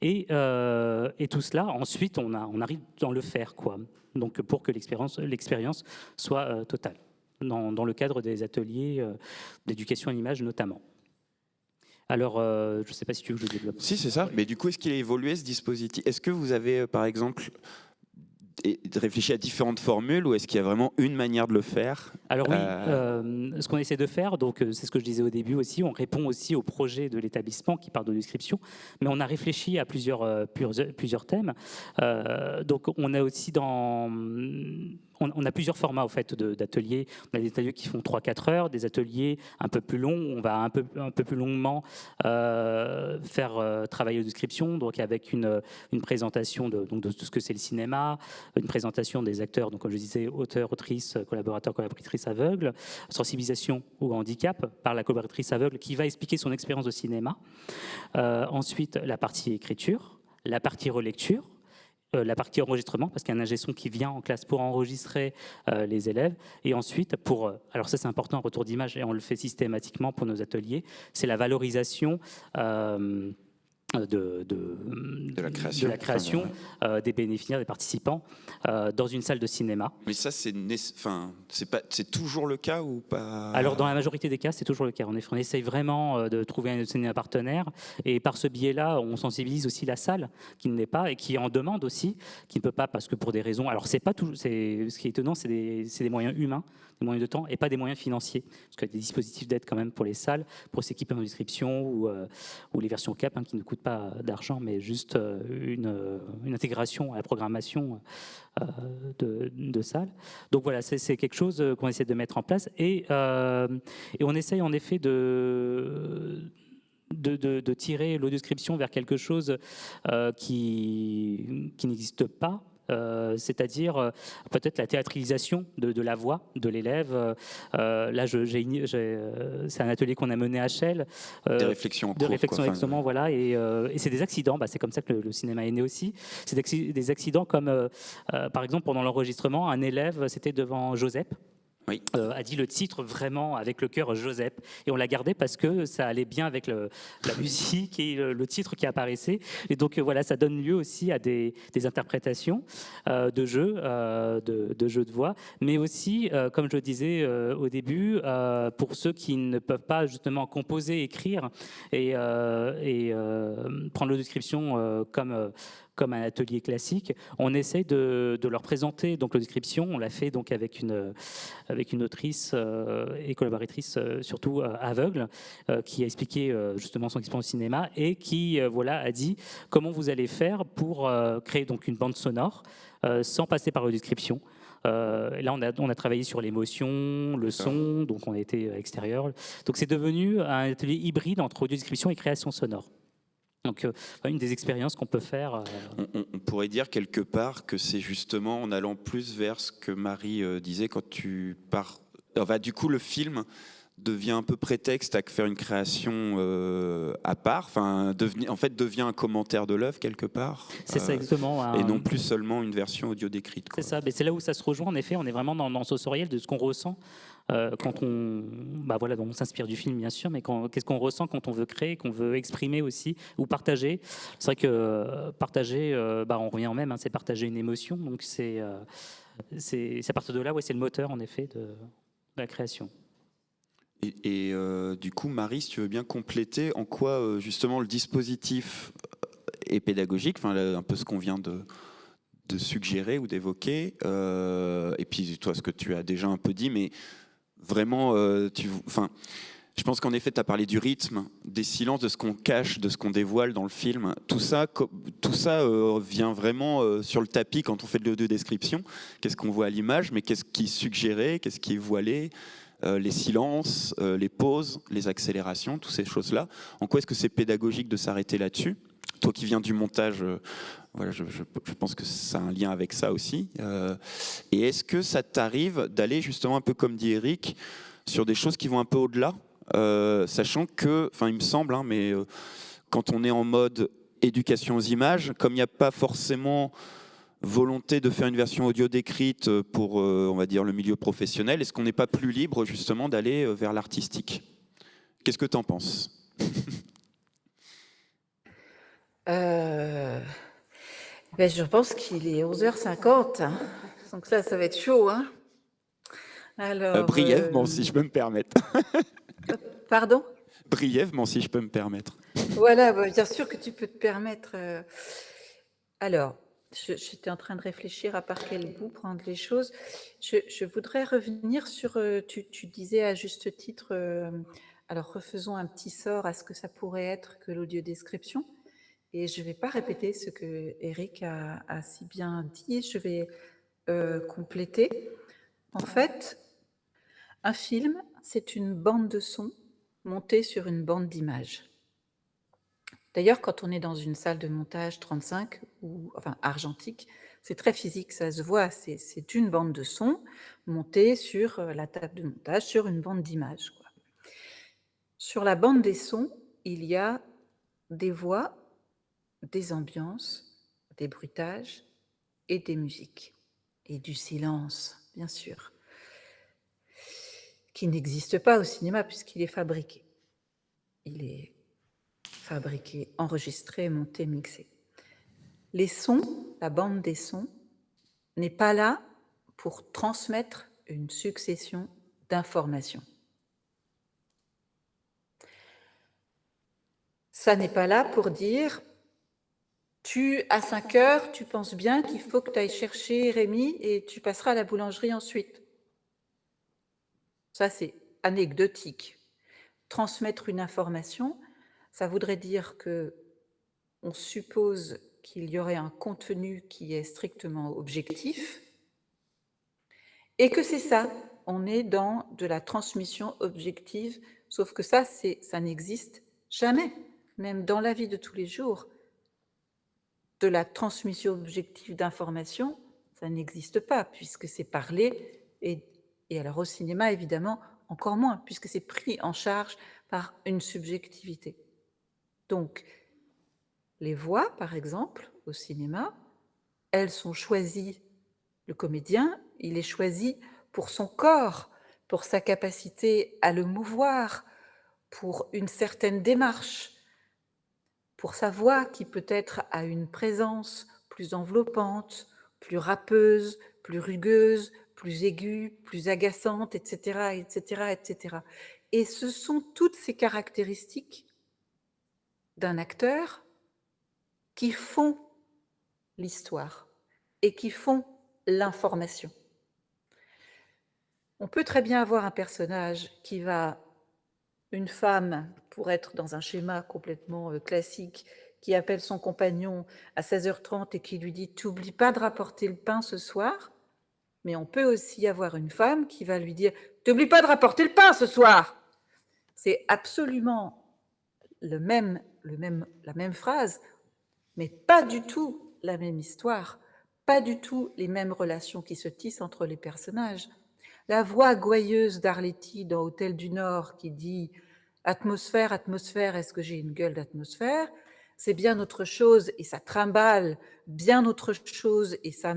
Et tout cela, ensuite, on arrive dans le faire, quoi. Donc pour que l'expérience soit totale. Dans le cadre des ateliers d'éducation à l'image notamment. Alors, je ne sais pas si tu veux que je développe. Si, c'est ça. Mais du coup, est-ce qu'il a évolué ce dispositif? Est-ce que vous avez, par exemple, réfléchi à différentes formules ou est-ce qu'il y a vraiment une manière de le faire? Alors oui, ce qu'on essaie de faire, donc c'est ce que je disais au début aussi, on répond aussi au projet de l'établissement qui parle de description, mais on a réfléchi à plusieurs thèmes. Donc on a aussi on a plusieurs formats au fait d'ateliers. On a des ateliers qui font 3-4 heures, des ateliers un peu plus longs. On va un peu plus longuement faire travailler la description, donc avec une présentation de ce que c'est le cinéma, une présentation des acteurs, donc comme je disais, auteurs, autrices, collaborateurs, collaboratrices aveugles, sensibilisation au handicap par la collaboratrice aveugle qui va expliquer son expérience de cinéma. Ensuite, la partie écriture, la partie relecture, la partie enregistrement, parce qu'il y a un ingé son qui vient en classe pour enregistrer les élèves. Et ensuite, alors ça c'est important, un retour d'image, et on le fait systématiquement pour nos ateliers, c'est la valorisation de la création des bénéficiaires, des participants dans une salle de cinéma. Mais ça, c'est toujours le cas ou pas? Alors, dans la majorité des cas, c'est toujours le cas. En effet, on essaye vraiment de trouver un cinéma partenaire. Et par ce biais-là, on sensibilise aussi la salle qui ne l'est pas et qui en demande aussi, qui ne peut pas parce que pour des raisons. Alors, ce qui est étonnant, c'est des moyens humains, des moyens de temps et pas des moyens financiers. Parce qu'il y a des dispositifs d'aide quand même pour les salles, pour s'équiper en description ou les versions CAP qui ne coûtent pas d'argent, mais juste une intégration à la programmation de salles. Donc voilà, c'est quelque chose qu'on essaie de mettre en place et on essaye en effet de tirer l'audiodescription vers quelque chose qui n'existe pas. C'est-à-dire peut-être la théâtralisation de la voix de l'élève. Là, c'est un atelier qu'on a mené à Chelles. Des réflexions en cours. De réflexion, exactement, voilà. Et c'est des accidents, c'est comme ça que le cinéma est né aussi. C'est des accidents comme, par exemple, pendant l'enregistrement, un élève, c'était devant Joseph. Oui. A dit le titre vraiment avec le cœur Joseph et on l'a gardé parce que ça allait bien avec la musique et le titre qui apparaissait et donc voilà, ça donne lieu aussi à des interprétations de jeux de voix, mais aussi comme je le disais au début, pour ceux qui ne peuvent pas justement composer, écrire et prendre la description comme comme un atelier classique, on essaye de leur présenter donc, la description. On l'a fait donc, avec une autrice et collaboratrice, surtout aveugle, qui a expliqué justement son expérience au cinéma et qui voilà, a dit comment vous allez faire pour créer donc, une bande sonore sans passer par la description. Là, on a travaillé sur l'émotion, le son, donc on a été extérieur. Donc c'est devenu un atelier hybride entre audio-description et création sonore. Donc une des expériences qu'on peut faire. On pourrait dire quelque part que c'est justement en allant plus vers ce que Marie disait quand tu pars. Enfin, du coup, le film devient un peu prétexte à faire une création à part, enfin, en fait, devient un commentaire de l'œuvre quelque part. C'est ça exactement. Et non plus seulement une version audio décrite. C'est ça, mais c'est là où ça se rejoint. En effet, on est vraiment dans le sensoriel de ce qu'on ressent quand voilà, donc on s'inspire du film bien sûr, mais qu'est-ce qu'on ressent quand on veut créer, qu'on veut exprimer aussi ou partager. C'est vrai que partager, on revient au même, hein, c'est partager une émotion. Donc c'est à partir de là, ouais, c'est le moteur en effet de la création. Et du coup, Marie, si tu veux bien compléter, en quoi justement le dispositif est pédagogique, enfin un peu ce qu'on vient de suggérer ou d'évoquer, et puis toi, ce que tu as déjà un peu dit, mais vraiment, je pense qu'en effet, tu as parlé du rythme, des silences, de ce qu'on cache, de ce qu'on dévoile dans le film. Tout ça vient vraiment sur le tapis quand on fait de l'audio-description. Qu'est-ce qu'on voit à l'image, mais qu'est-ce qui est suggéré, qu'est-ce qui est voilé, les silences, les pauses, les accélérations, toutes ces choses-là. En quoi est-ce que c'est pédagogique de s'arrêter là-dessus ? Toi qui viens du montage, voilà, je pense que ça a un lien avec ça aussi. Et est-ce que ça t'arrive d'aller justement un peu comme dit Eric, sur des choses qui vont un peu au-delà, sachant que, il me semble, hein, mais quand on est en mode éducation aux images, comme il n'y a pas forcément volonté de faire une version audio décrite pour, on va dire, le milieu professionnel, est-ce qu'on n'est pas plus libre justement d'aller vers l'artistique ? Qu'est-ce que tu en penses ? Je pense qu'il est 11h50, hein. Donc là, ça va être chaud, hein. Alors, brièvement, si je peux me permettre. Pardon ? Brièvement, si je peux me permettre. Voilà, bien sûr que tu peux te permettre. Alors, j'étais en train de réfléchir à par quel bout prendre les choses. Je voudrais revenir sur, tu disais à juste titre, alors refaisons un petit sort à ce que ça pourrait être que l'audiodescription. Et je ne vais pas répéter ce que Eric a si bien dit, je vais compléter. En fait, un film, c'est une bande de son montée sur une bande d'images. D'ailleurs, quand on est dans une salle de montage 35 ou enfin argentique, c'est très physique, ça se voit, c'est une bande de son montée sur la table de montage, sur une bande d'images, quoi. Sur la bande des sons, il y a des voix, des ambiances, des bruitages et des musiques. Et du silence, bien sûr, qui n'existe pas au cinéma puisqu'il est fabriqué. Il est fabriqué, enregistré, monté, mixé. Les sons, la bande des sons, n'est pas là pour transmettre une succession d'informations. Ça n'est pas là pour dire à 5 heures, tu penses bien qu'il faut que tu ailles chercher Rémi et tu passeras à la boulangerie ensuite. Ça, c'est anecdotique. Transmettre une information, ça voudrait dire que on suppose qu'il y aurait un contenu qui est strictement objectif et que c'est ça, on est dans de la transmission objective, sauf que ça n'existe jamais, même dans la vie de tous les jours. De la transmission objective d'informations, ça n'existe pas, puisque c'est parlé, et alors au cinéma, évidemment, encore moins, puisque c'est pris en charge par une subjectivité. Donc, les voix, par exemple, au cinéma, elles sont choisies, le comédien, il est choisi pour son corps, pour sa capacité à le mouvoir, pour une certaine démarche, pour sa voix qui peut-être a une présence plus enveloppante, plus râpeuse, plus rugueuse, plus aiguë, plus agaçante, etc., etc., etc. Et ce sont toutes ces caractéristiques d'un acteur qui font l'histoire et qui font l'information. On peut très bien avoir un personnage qui va une femme, pour être dans un schéma complètement, classique, qui appelle son compagnon à 16h30 et qui lui dit: «Tu oublies pas de rapporter le pain ce soir». Mais on peut aussi avoir une femme qui va lui dire: «Tu oublies pas de rapporter le pain ce soir». C'est absolument la même phrase, mais pas du tout la même histoire, pas du tout les mêmes relations qui se tissent entre les personnages. La voix gouailleuse d'Arletty dans Hôtel du Nord qui dit: «Atmosphère, atmosphère, est-ce que j'ai une gueule d'atmosphère?» C'est bien autre chose et ça trimballe bien autre chose et ça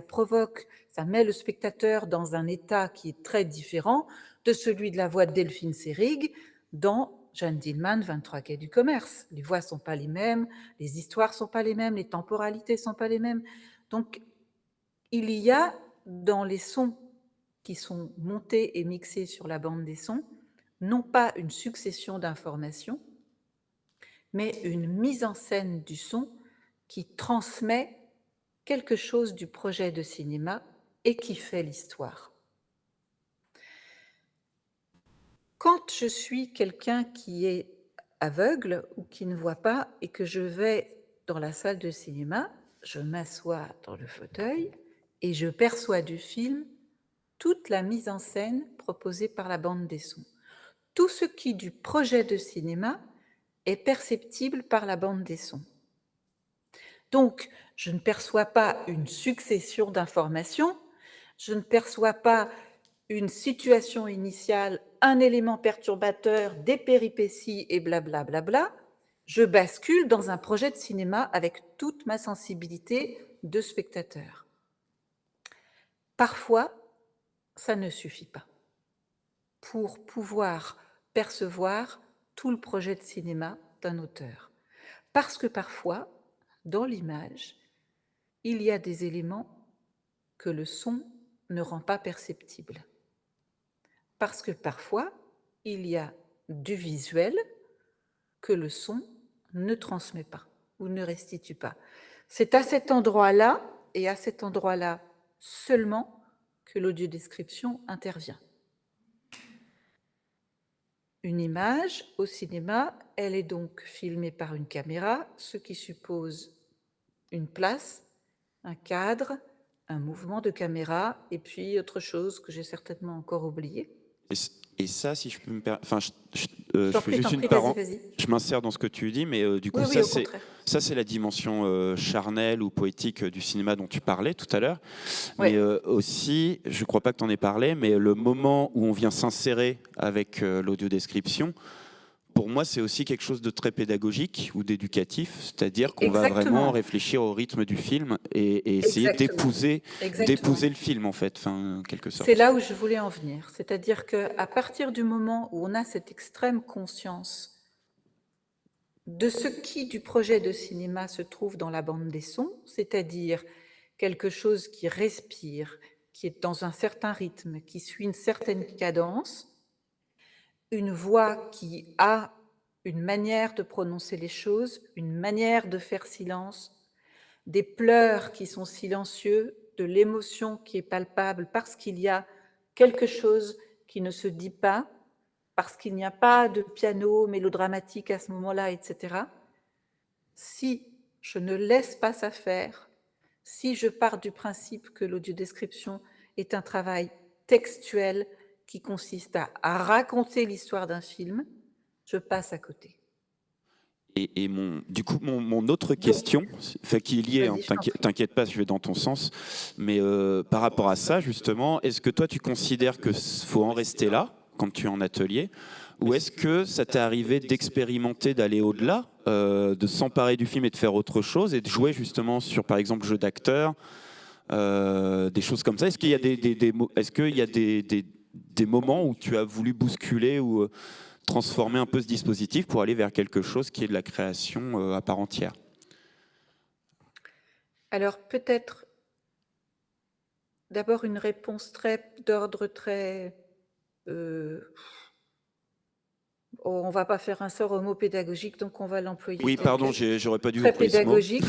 provoque, ça met le spectateur dans un état qui est très différent de celui de la voix de Delphine Seyrig dans Jeanne Dielman, 23 quai du Commerce. Les voix sont pas les mêmes, les histoires sont pas les mêmes, les temporalités sont pas les mêmes. Donc, il y a dans les sons qui sont montés et mixés sur la bande des sons, non pas une succession d'informations, mais une mise en scène du son qui transmet quelque chose du projet de cinéma et qui fait l'histoire. Quand je suis quelqu'un qui est aveugle ou qui ne voit pas et que je vais dans la salle de cinéma, je m'assois dans le fauteuil et je perçois du film toute la mise en scène proposée par la bande des sons. Tout ce qui, du projet de cinéma, est perceptible par la bande des sons. Donc, je ne perçois pas une succession d'informations, je ne perçois pas une situation initiale, un élément perturbateur, des péripéties et blablabla. Bla bla bla. Je bascule dans un projet de cinéma avec toute ma sensibilité de spectateur. Parfois, ça ne suffit pas pour pouvoir percevoir tout le projet de cinéma d'un auteur. Parce que parfois, dans l'image, il y a des éléments que le son ne rend pas perceptibles. Parce que parfois, il y a du visuel que le son ne transmet pas ou ne restitue pas. C'est à cet endroit-là, et à cet endroit-là seulement, que l'audiodescription intervient. Une image, au cinéma, elle est donc filmée par une caméra, ce qui suppose une place, un cadre, un mouvement de caméra, et puis autre chose que j'ai certainement encore oublié. Et ça, si je peux me permettre, enfin, Je je fais juste t'en une prie, vas-y, parenthèse, vas-y. je m'insère dans ce que tu dis, mais du coup, Oui, oui, au contraire. ça, c'est la dimension charnelle ou poétique du cinéma dont tu parlais tout à l'heure. Oui, Mais aussi, je ne crois pas que tu en aies parlé, mais le moment où on vient s'insérer avec l'audiodescription, pour moi, c'est aussi quelque chose de très pédagogique ou d'éducatif, c'est-à-dire qu'on va vraiment exactement, réfléchir au rythme du film et essayer exactement, exactement. d'épouser le film, en fait, enfin, en quelque C'est sorte. là où je voulais en venir. C'est-à-dire qu'à partir du moment où on a cette extrême conscience de ce qui, du projet de cinéma, se trouve dans la bande des sons, c'est-à-dire quelque chose qui respire, qui est dans un certain rythme, qui suit une certaine cadence, une voix qui a une manière de prononcer les choses, une manière de faire silence, des pleurs qui sont silencieux, de l'émotion qui est palpable parce qu'il y a quelque chose qui ne se dit pas, parce qu'il n'y a pas de piano mélodramatique à ce moment-là, etc. Si je ne laisse pas ça faire, si je pars du principe que l'audiodescription est un travail textuel qui consiste à raconter l'histoire d'un film, je passe à côté. Et du coup, mon autre Donc, question, fait qui est liée, hein, vas-y, je t'en prie. t'inquiète pas, je vais dans ton sens, mais par rapport à ça, justement, est-ce que toi, tu considères que faut en rester là, quand tu es en atelier, ou est-ce que ça t'est arrivé d'expérimenter, d'aller au-delà, de s'emparer du film et de faire autre chose, et de jouer justement sur, par exemple, jeu d'acteur, des choses comme ça? Est-ce qu'il y a est-ce qu'il y a des moments où tu as voulu bousculer ou transformer un peu ce dispositif pour aller vers quelque chose qui est de la création à part entière? Alors peut-être d'abord une réponse d'ordre très Oh, on va pas faire un sort au mot pédagogique, donc on va l'employer Oui, tel pardon, quel. j'aurais pas dû Très employer ce mot. pédagogique.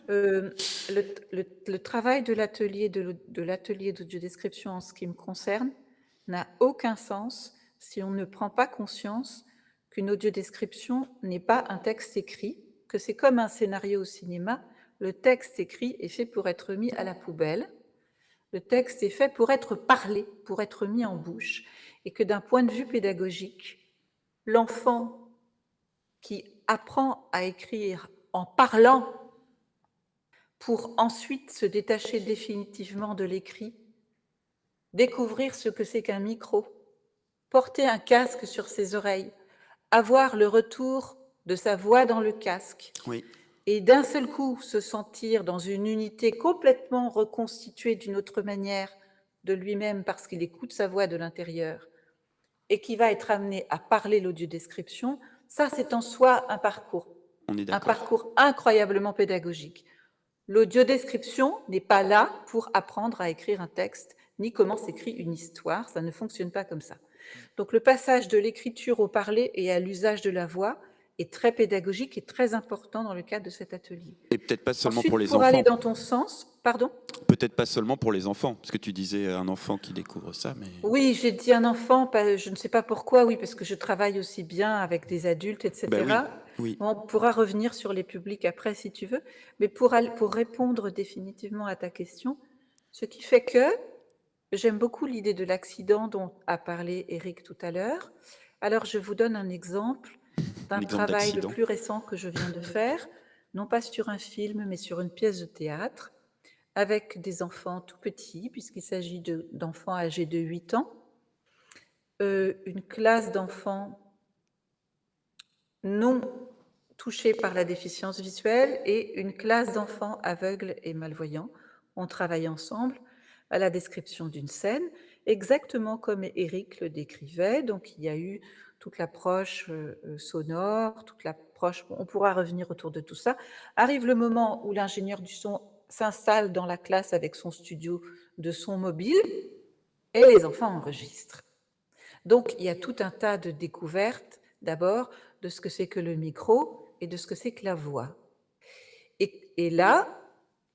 Le travail de l'atelier d'audiodescription en ce qui me concerne n'a aucun sens si on ne prend pas conscience qu'une audiodescription n'est pas un texte écrit, que c'est comme un scénario au cinéma. Le texte écrit est fait pour être mis à la poubelle. Le texte est fait pour être parlé, pour être mis en bouche, et que d'un point de vue pédagogique, l'enfant qui apprend à écrire en parlant pour ensuite se détacher définitivement de l'écrit, découvrir ce que c'est qu'un micro, porter un casque sur ses oreilles, avoir le retour de sa voix dans le casque, Oui, et d'un seul coup se sentir dans une unité complètement reconstituée d'une autre manière de lui-même parce qu'il écoute sa voix de l'intérieur et qui va être amené à parler l'audiodescription, ça c'est en soi on est un d'accord. parcours incroyablement pédagogique. L'audiodescription n'est pas là pour apprendre à écrire un texte, ni comment s'écrit une histoire, ça ne fonctionne pas comme ça. Donc le passage de l'écriture au parler et à l'usage de la voix est très pédagogique et très important dans le cadre de cet atelier. Et peut-être pas seulement pour Ensuite, les pour aller enfants. dans ton sens, pardon? Peut-être pas seulement pour les enfants, parce que tu disais un enfant qui découvre ça, mais Oui, j'ai dit un enfant, je ne sais pas pourquoi, oui, parce que je travaille aussi bien avec des adultes, bah oui, etc. oui. On pourra revenir sur les publics après si tu veux, mais pour répondre définitivement à ta question, ce qui fait que j'aime beaucoup l'idée de l'accident dont a parlé Éric tout à l'heure. Alors je vous donne un exemple Un d'un exemple travail le d'accident. plus récent que je viens de faire, non pas sur un film, mais sur une pièce de théâtre, avec des enfants tout petits, puisqu'il s'agit d'enfants âgés de 8 ans, une classe d'enfants non touchés par la déficience visuelle et une classe d'enfants aveugles et malvoyants. On travaille ensemble à la description d'une scène, exactement comme Éric le décrivait. Donc il y a eu toute l'approche sonore, toute l'approche, on pourra revenir autour de tout ça. Arrive le moment où l'ingénieur du son s'installe dans la classe avec son studio de son mobile et les enfants enregistrent. Donc, il y a tout un tas de découvertes, d'abord, de ce que c'est que le micro et de ce que c'est que la voix. Et là,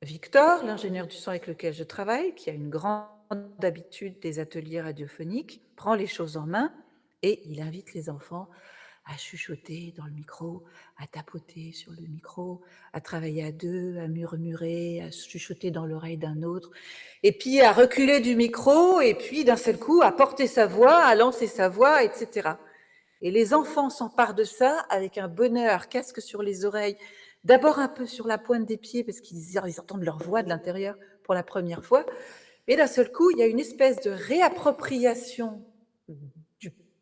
Victor, l'ingénieur du son avec lequel je travaille, qui a une grande habitude des ateliers radiophoniques, prend les choses en main et il invite les enfants à chuchoter dans le micro, à tapoter sur le micro, à travailler à deux, à murmurer, à chuchoter dans l'oreille d'un autre, et puis à reculer du micro, et puis d'un seul coup à porter sa voix, à lancer sa voix, etc. Et les enfants s'emparent de ça avec un bonheur, casque sur les oreilles, d'abord un peu sur la pointe des pieds, parce qu'ils entendent leur voix de l'intérieur pour la première fois, et d'un seul coup, il y a une espèce de réappropriation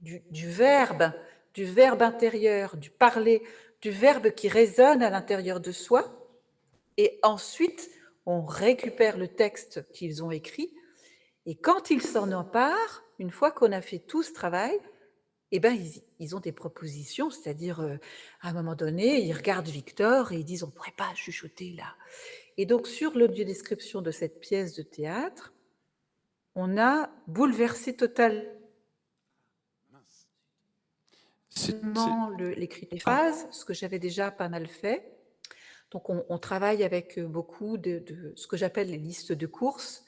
du, du verbe, du verbe intérieur, du parler, du verbe qui résonne à l'intérieur de soi, et ensuite, on récupère le texte qu'ils ont écrit, et quand ils s'en emparent, une fois qu'on a fait tout ce travail, eh ben, ils ont des propositions, c'est-à-dire, à un moment donné, ils regardent Victor et ils disent: «On ne pourrait pas chuchoter là?» Et donc sur l'audiodescription de cette pièce de théâtre, on a bouleversé totalement C'est- l'écrit des Ah, phrases, ce que j'avais déjà pas mal fait. Donc on travaille avec, beaucoup de ce que j'appelle les listes de courses,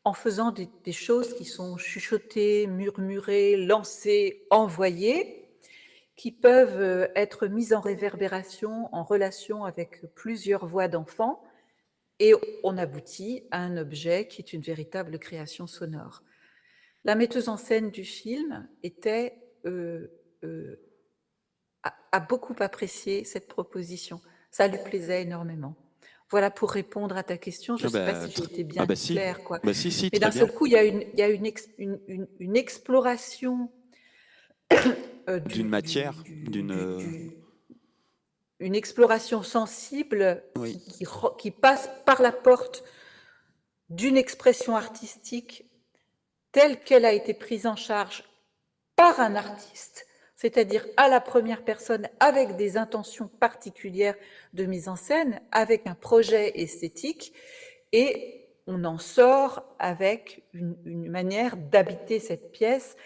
en faisant des choses qui sont chuchotées, murmurées, lancées, envoyées, qui peuvent être mises en réverbération, en relation avec plusieurs voix d'enfants, et on aboutit à un objet qui est une véritable création sonore. La metteuse en scène du film euh, a beaucoup apprécié cette proposition. Ça lui plaisait énormément. Voilà pour répondre à ta question. Je ne ah sais pas bah, si j'ai été ah bien bah si, claire, quoi. bah si, si, Mais très d'un bien. seul coup, il y a une exploration D'une matière, d'une, une exploration sensible oui, qui passe par la porte d'une expression artistique telle qu'elle a été prise en charge par un artiste, c'est-à-dire à la première personne avec des intentions particulières de mise en scène, avec un projet esthétique, et on en sort avec une manière d'habiter cette pièce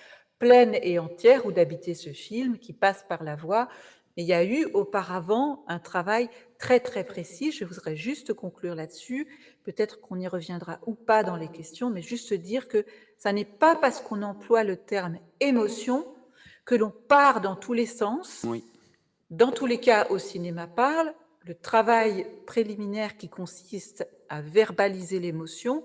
pleine et entière ou d'habiter ce film qui passe par la voix. Mais il y a eu auparavant un travail très très précis. Je voudrais juste conclure là-dessus. Peut-être qu'on y reviendra ou pas dans les questions, mais juste dire que ça n'est pas parce qu'on emploie le terme émotion que l'on part dans tous les sens. Oui. Dans tous les cas, au cinéma parle, le travail préliminaire qui consiste à verbaliser l'émotion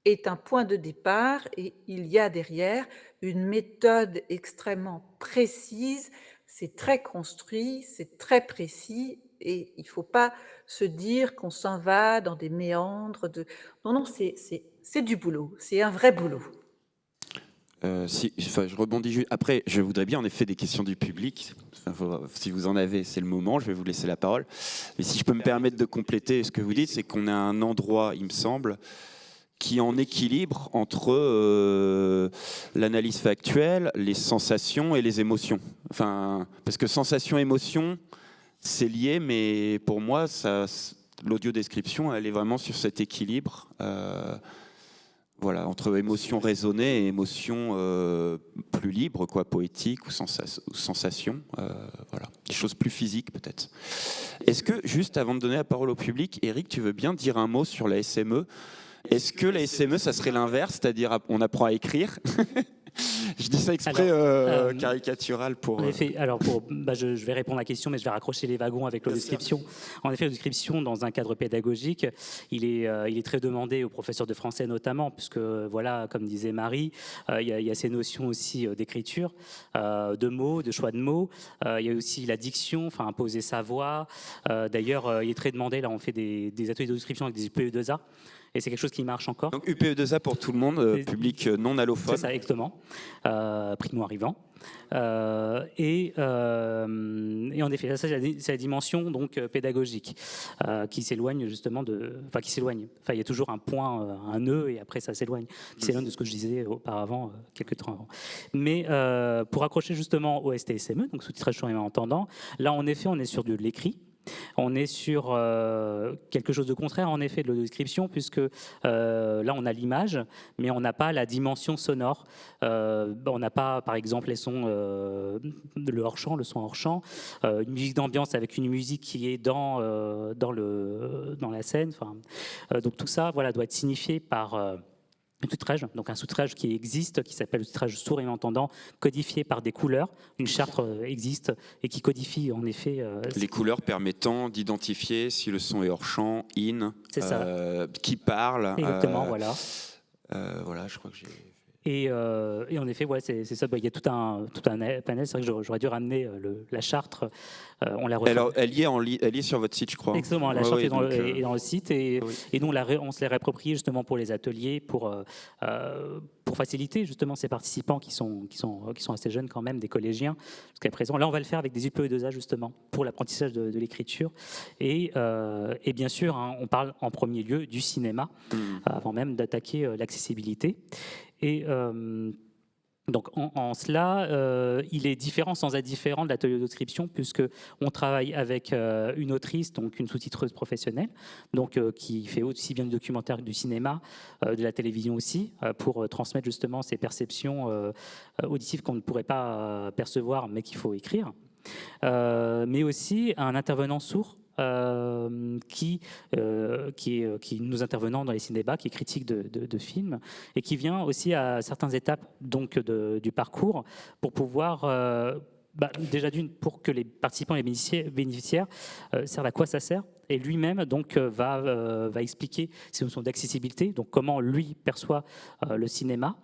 est un point de départ et il y a derrière une méthode extrêmement précise, c'est très construit, c'est très précis et il ne faut pas se dire qu'on s'en va dans des méandres de... Non, non, c'est du boulot, c'est un vrai boulot. Je rebondis juste. Après, je voudrais bien en effet des questions du public. Si vous en avez, c'est le moment. Je vais vous laisser la parole. Mais si je peux me permettre de compléter ce que vous dites, c'est qu'on a un endroit, il me semble, qui est en équilibre entre l'analyse factuelle, les sensations et les émotions. Enfin, parce que sensation-émotion, c'est lié, mais pour moi, l'audio-description, elle est vraiment sur cet équilibre. Voilà, entre émotions raisonnées et émotions plus libres, quoi, poétiques ou sensations. Voilà, des choses plus physiques peut-être. Est-ce que, juste avant de donner la parole au public, Eric, tu veux bien dire un mot sur la SME ? Est-ce que la SME, ça serait l'inverse, c'est-à-dire on apprend à écrire ? Je dis ça exprès caricatural pour... En effet, alors je vais répondre à la question, mais je vais raccrocher les wagons avec l'audio-description. En effet, l'audio-description, dans un cadre pédagogique, il est très demandé aux professeurs de français notamment, puisque, voilà, comme disait Marie, il y a ces notions aussi d'écriture, de mots, de choix de mots. Il y a aussi la diction, enfin, imposer sa voix. D'ailleurs, il est très demandé, là, on fait des ateliers d'audio-description avec des UPE2A. Et c'est quelque chose qui marche encore. Donc UPE2A pour tout le monde, public non allophone. C'est ça, exactement. Primo-arrivant. Et en effet, ça, c'est la dimension donc, pédagogique qui s'éloigne justement de... Enfin, qui s'éloigne. Enfin, il y a toujours un point, un nœud, et après, ça s'éloigne. Qui s'éloigne de ce que je disais auparavant, quelques temps avant. Mais pour accrocher justement au STSME, donc sous-titrage sourd et entendant, là, en effet, on est sur de l'écrit. On est sur quelque chose de contraire, en effet, de l'audio-description, puisque là, on a l'image, mais on n'a pas la dimension sonore. On n'a pas, par exemple, les sons, le hors-champ, le son hors-champ, une musique d'ambiance avec une musique qui est dans la scène. Donc tout ça, voilà, doit être signifié par... un sous-titrage, donc un sous-titrage qui existe, qui s'appelle le sous-titrage sourd et entendant, codifié par des couleurs. Une charte existe et qui codifie en effet... les couleurs permettant d'identifier si le son est hors champ, in, qui parle. Exactement, voilà. Voilà, je crois que j'ai... Et en effet, ouais, c'est ça. Il y a tout un panel. C'est vrai que j'aurais dû ramener la charte. On la retrouve. Alors, elle y est sur votre site, je crois. Exactement, la charte est dans le site. Et nous, on se l'est réapproprié justement pour les ateliers, pour faciliter justement ces participants qui sont assez jeunes quand même, des collégiens jusqu'à présent. Là, on va le faire avec des UPE2A justement pour l'apprentissage de l'écriture. Et bien sûr, hein, on parle en premier lieu du cinéma, avant même d'attaquer l'accessibilité. Et donc en cela, il est différent sans être différent de l'atelier d'audio-description, puisque on travaille avec une autrice, donc une sous-titreuse professionnelle, donc qui fait aussi bien du documentaire que du cinéma, de la télévision aussi, pour transmettre justement ces perceptions auditives qu'on ne pourrait pas percevoir, mais qu'il faut écrire. Mais aussi un intervenant sourd. Qui nous intervenant dans les cinébas, qui est critique de films, et qui vient aussi à certaines étapes donc, du parcours pour pouvoir, déjà pour que les participants et les bénéficiaires servent à quoi ça sert. Et lui-même donc va expliquer ces notions d'accessibilité, donc comment lui perçoit le cinéma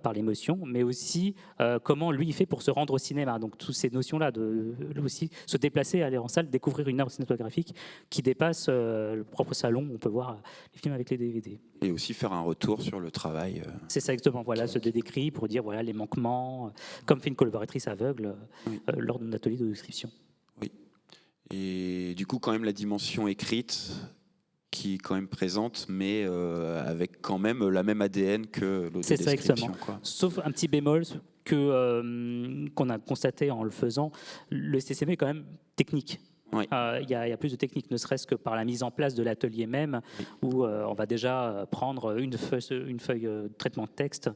par l'émotion, mais aussi comment lui il fait pour se rendre au cinéma. Donc toutes ces notions-là de aussi se déplacer, aller en salle, découvrir une œuvre cinématographique qui dépasse le propre salon. On peut voir les films avec les DVD. Et aussi faire un retour sur le travail. C'est ça exactement. Voilà, se décrit pour dire voilà les manquements, comme fait une collaboratrice aveugle lors d'un atelier de description. Oui. Et du coup, quand même, la dimension écrite qui est quand même présente, mais avec quand même la même ADN que l'audio-description. C'est ça, exactement. Sauf un petit bémol qu'on a constaté en le faisant, le STSME est quand même technique. Oui. Il y a plus de techniques, ne serait-ce que par la mise en place de l'atelier même, Oui. où on va déjà prendre une feuille de traitement de texte,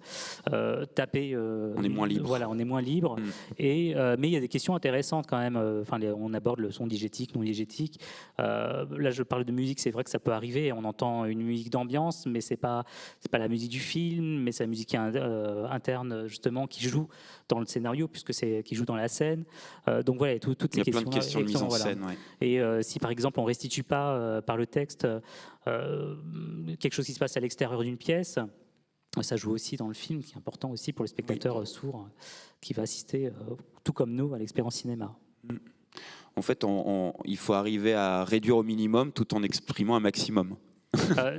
taper. On est moins libre. Voilà, on est moins libre. Mais il y a des questions intéressantes quand même. Enfin, on aborde le son diégétique, non diégétique. Là, je parle de musique, c'est vrai que ça peut arriver. On entend une musique d'ambiance, mais c'est pas la musique du film, mais c'est la musique interne justement qui joue dans le scénario, puisque c'est qui joue dans la scène. Donc voilà, toutes Il y ces a plein questions. de questions de mise en scène. Ouais. Et si par exemple on restitue pas par le texte quelque chose qui se passe à l'extérieur d'une pièce, ça joue aussi dans le film, qui est important aussi pour le spectateur sourd qui va assister, tout comme nous, à l'expérience cinéma. En fait, il faut arriver à réduire au minimum tout en exprimant un maximum.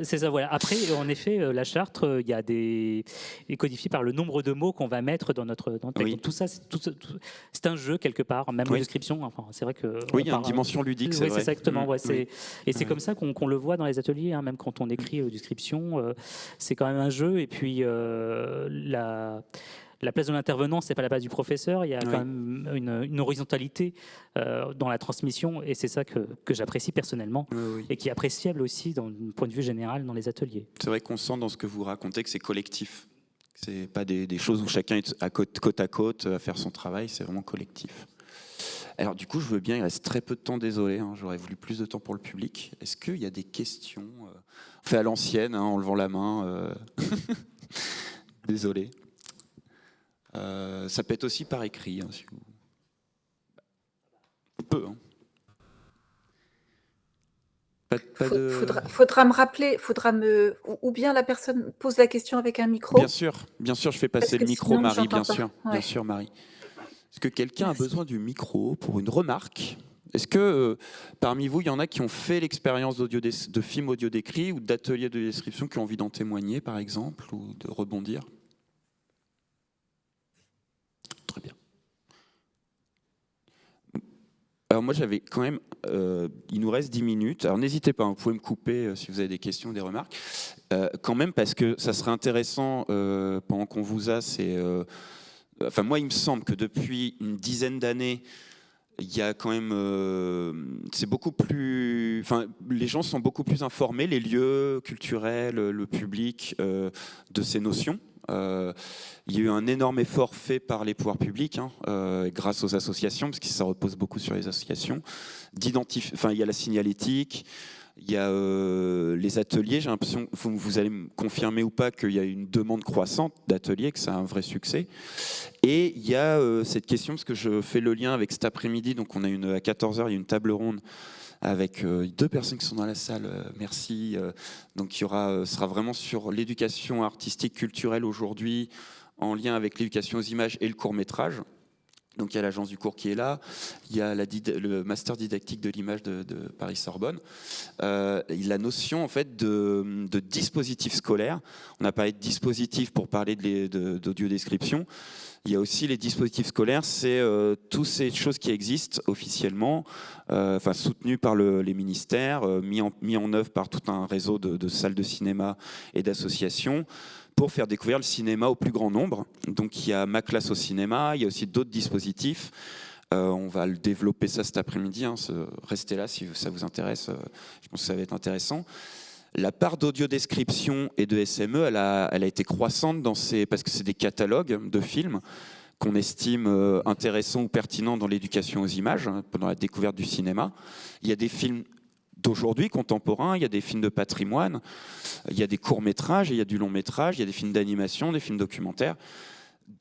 C'est ça, voilà. Après, en effet, la charte, il y a est codifiée par le nombre de mots qu'on va mettre dans notre texte. Oui. Donc tout ça, c'est un jeu quelque part, même aux descriptions. Enfin, c'est vrai que oui, il y a une dimension ludique, c'est vrai. C'est exactement. Ouais, oui. Et c'est comme ça qu'on le voit dans les ateliers, hein, même quand on écrit aux descriptions. C'est quand même un jeu. Et puis la place de l'intervenant, c'est pas la place du professeur. Il y a quand même une horizontalité dans la transmission, et c'est ça que j'apprécie personnellement, et qui est appréciable aussi d'un point de vue général dans les ateliers. C'est vrai qu'on sent dans ce que vous racontez que c'est collectif. C'est pas des choses où chacun est côte à côte à faire son travail, c'est vraiment collectif. Alors du coup, je veux bien, il reste très peu de temps, désolé, hein, j'aurais voulu plus de temps pour le public. Est-ce qu'il y a des questions on fait à l'ancienne, hein, en levant la main. Désolé. Ça peut être aussi par écrit, hein, si vous... On peut, hein. Faudra me rappeler, ou bien la personne pose la question avec un micro. Bien sûr, je fais passer le micro, sinon, Marie, bien pas. sûr, Ouais. bien sûr, Marie. Est-ce que quelqu'un a besoin du micro pour une remarque? Est-ce que parmi vous, il y en a qui ont fait l'expérience de films audio décrits ou d'ateliers de description, qui ont envie d'en témoigner, par exemple, ou de rebondir? Très bien. Alors moi, j'avais quand même... il nous reste 10 minutes. Alors n'hésitez pas, vous pouvez me couper si vous avez des questions, des remarques. Quand même, parce que ça serait intéressant, pendant qu'on vous a, enfin, moi, il me semble que depuis une dizaine d'années, il y a quand même... c'est beaucoup plus... Enfin, les gens sont beaucoup plus informés, les lieux culturels, le public, de ces notions. Il y a eu un énorme effort fait par les pouvoirs publics, hein, grâce aux associations, parce que ça repose beaucoup sur les associations. Enfin, il y a la signalétique, il y a les ateliers. J'ai l'impression, vous allez me confirmer ou pas, qu'il y a une demande croissante d'ateliers, que c'est un vrai succès. Et il y a cette question, parce que je fais le lien avec cet après-midi, donc on a à 14h, il y a une table ronde avec 2 personnes qui sont dans la salle, merci. Donc il sera vraiment sur l'éducation artistique, culturelle aujourd'hui, en lien avec l'éducation aux images et le court-métrage. Donc il y a l'agence du cours qui est là, il y a le master didactique de l'image de Paris-Sorbonne. La notion en fait de dispositif scolaire, on a parlé de dispositifs pour parler d'audio-description. Il y a aussi les dispositifs scolaires, c'est toutes ces choses qui existent officiellement, enfin soutenues par les ministères, mis en œuvre par tout un réseau de salles de cinéma et d'associations, pour faire découvrir le cinéma au plus grand nombre. Donc il y a Ma classe au cinéma, il y a aussi d'autres dispositifs. On va le développer ça cet après-midi, hein, restez là si ça vous intéresse, je pense que ça va être intéressant. La part d'audio-description et de SME, elle a été croissante parce que c'est des catalogues de films qu'on estime intéressants ou pertinents dans l'éducation aux images, hein, pendant la découverte du cinéma. Il y a des films d'aujourd'hui, contemporains, il y a des films de patrimoine, il y a des courts-métrages, il y a du long-métrage, il y a des films d'animation, des films documentaires.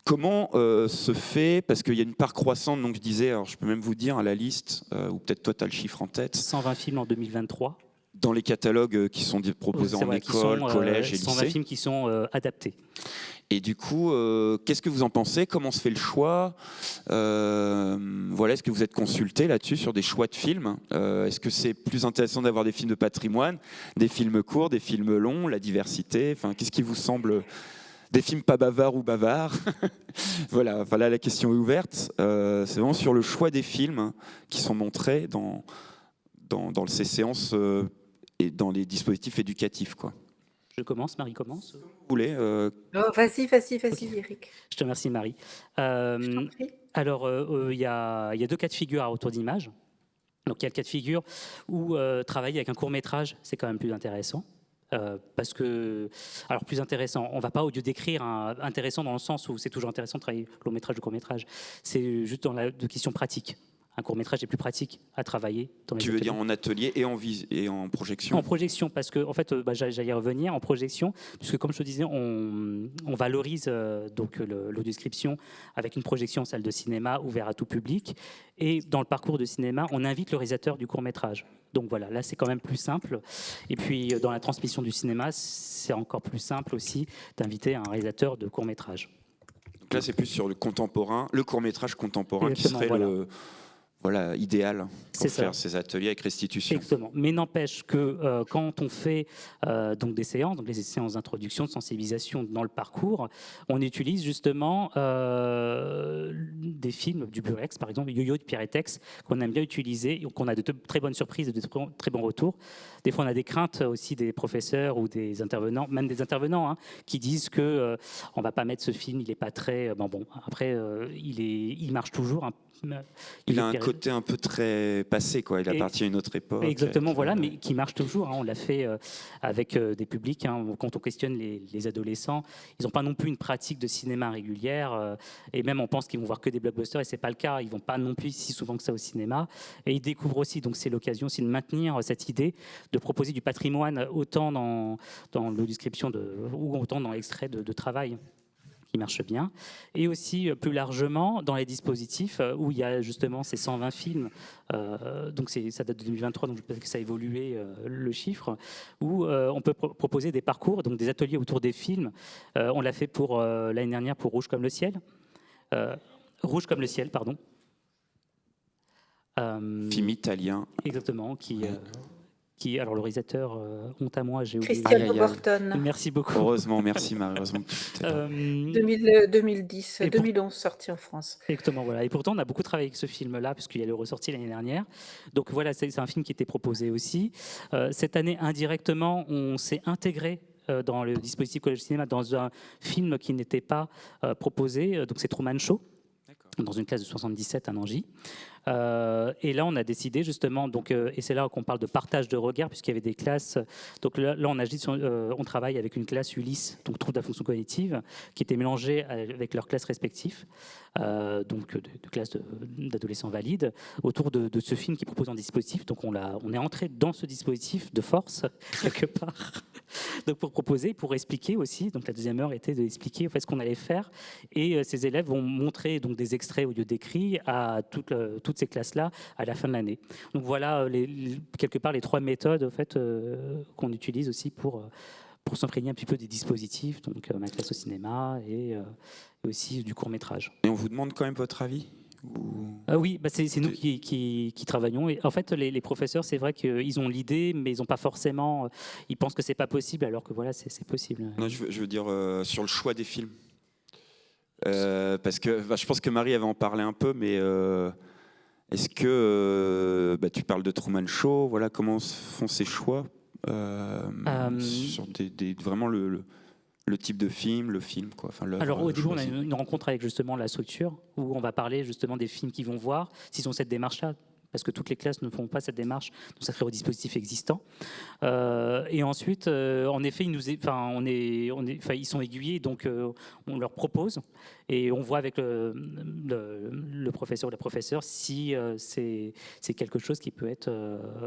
Comment se fait, parce qu'il y a une part croissante, donc je disais, alors je peux même vous dire à la liste, ou peut-être toi tu as le chiffre en tête. 120 films en 2023. Dans les catalogues qui sont proposés en école, collège et lycée. 120 films qui sont adaptés. Et du coup, qu'est-ce que vous en pensez? Comment se fait le choix? Voilà, est-ce que vous êtes consulté là-dessus sur des choix de films? Est-ce que c'est plus intéressant d'avoir des films de patrimoine, des films courts, des films longs, la diversité? Enfin, qu'est-ce qui vous semble... Des films pas bavards ou bavards? Voilà, enfin là, la question est ouverte. C'est vraiment sur le choix des films qui sont montrés dans ces séances et dans les dispositifs éducatifs, quoi. Je commence, Marie commence. Vous voulez Vas-y, Ok. Eric. Je te remercie, Marie. Je t'en prie. Alors, il y a 2 cas de figure à retour d'image. Donc il y a le cas de figure où travailler avec un court-métrage, c'est quand même plus intéressant. Parce que, alors plus intéressant, on ne va pas au lieu d'écrire intéressant dans le sens où c'est toujours intéressant de travailler long-métrage ou court-métrage, c'est juste dans la de questions pratiques. Un court-métrage est plus pratique à travailler dans les Tu veux ateliers. dire en atelier et en projection? En projection, parce que en fait, j'allais y revenir en projection, puisque comme je te disais, on valorise donc l'audiodescription avec une projection en salle de cinéma ouverte à tout public, et dans le parcours de cinéma, on invite le réalisateur du court métrage. Donc voilà, là c'est quand même plus simple. Et puis dans la transmission du cinéma, c'est encore plus simple aussi d'inviter un réalisateur de court métrage. Donc là, c'est plus sur le contemporain, le court métrage contemporain. Exactement, qui serait voilà. Voilà, idéal C'est pour ça. faire ces ateliers avec restitution. Exactement. Mais n'empêche que quand on fait donc des séances, donc les séances d'introduction, de sensibilisation dans le parcours, on utilise justement des films du Burex, par exemple, Yo-Yo de Pierre Etex, qu'on aime bien utiliser, qu'on a de très bonnes surprises, de très bons retours. Des fois, on a des craintes aussi des professeurs ou des intervenants, même des intervenants, hein, qui disent que on va pas mettre ce film, il est pas très bon. Après, il marche toujours. Hein. Il a un côté un peu très passé, quoi. Il appartient à une autre époque. Exactement, voilà, mais qui marche toujours. Hein. On l'a fait avec des publics. Hein. Quand on questionne les adolescents, ils n'ont pas non plus une pratique de cinéma régulière. Et même, on pense qu'ils vont voir que des blockbusters, et c'est pas le cas. Ils vont pas non plus si souvent que ça au cinéma. Et ils découvrent aussi. Donc, c'est l'occasion aussi de maintenir cette idée de proposer du patrimoine autant dans l'audiodescription ou autant dans l'extrait de travail, qui marche bien, et aussi plus largement dans les dispositifs où il y a justement ces 120 films, donc ça date de 2023, donc peut-être que ça a évolué le chiffre, où on peut proposer des parcours, donc des ateliers autour des films. On l'a fait pour l'année dernière pour Rouge comme le ciel, Rouge comme le ciel, pardon. Film italien. Exactement, alors le réalisateur, honte à moi, j'ai oublié. Christian Borton. Merci beaucoup. Heureusement, merci Marie. Heureusement que tu étais là. 2011 sorti en France. Exactement, voilà. Et pourtant, on a beaucoup travaillé avec ce film-là, puisqu'il est ressorti l'année dernière. Donc voilà, c'est un film qui était proposé aussi. Cette année, indirectement, on s'est intégré dans le dispositif Collège Cinéma dans un film qui n'était pas proposé. Donc c'est Truman Show, dans une classe de 77 à Nangy. Et là, on a décidé justement, donc, et c'est là qu'on parle de partage de regard, puisqu'il y avait des classes. Donc là on travaille avec une classe Ulysse, donc trouble de la fonction cognitive, qui était mélangée avec leurs classes respectives, donc de classes d'adolescents valides, autour de ce film qui propose un dispositif. Donc on est entré dans ce dispositif de force, quelque part, donc pour proposer, pour expliquer aussi. Donc la deuxième heure était d'expliquer en fait, ce qu'on allait faire. Et ces élèves vont montrer donc, des extraits au lieu d'écrits à toutes ces classes-là à la fin de l'année. Donc voilà, quelque part, les trois méthodes en fait, qu'on utilise aussi pour s'imprégner un petit peu des dispositifs, donc ma classe au cinéma et aussi du court-métrage. Et on vous demande quand même votre avis Oui, bah c'est nous qui travaillons. Et en fait, les professeurs, c'est vrai qu'ils ont l'idée, mais ils n'ont pas forcément... ils pensent que c'est pas possible, alors que voilà, c'est possible. Non, je veux dire sur le choix des films. Parce que je pense que Marie avait en parlé un peu, mais est-ce que tu parles de Truman Show, voilà, comment se font ces choix sur vraiment le type de film, le film quoi. Enfin, alors au début, on a une rencontre avec justement la structure où on va parler justement des films qu'ils vont voir, s'ils ont cette démarche-là. Parce que toutes les classes ne font pas cette démarche, donc ça crée au dispositif existant. Et ensuite, en effet, ils sont aiguillés, donc on leur propose et on voit avec le professeur ou la professeure si c'est quelque chose qui peut être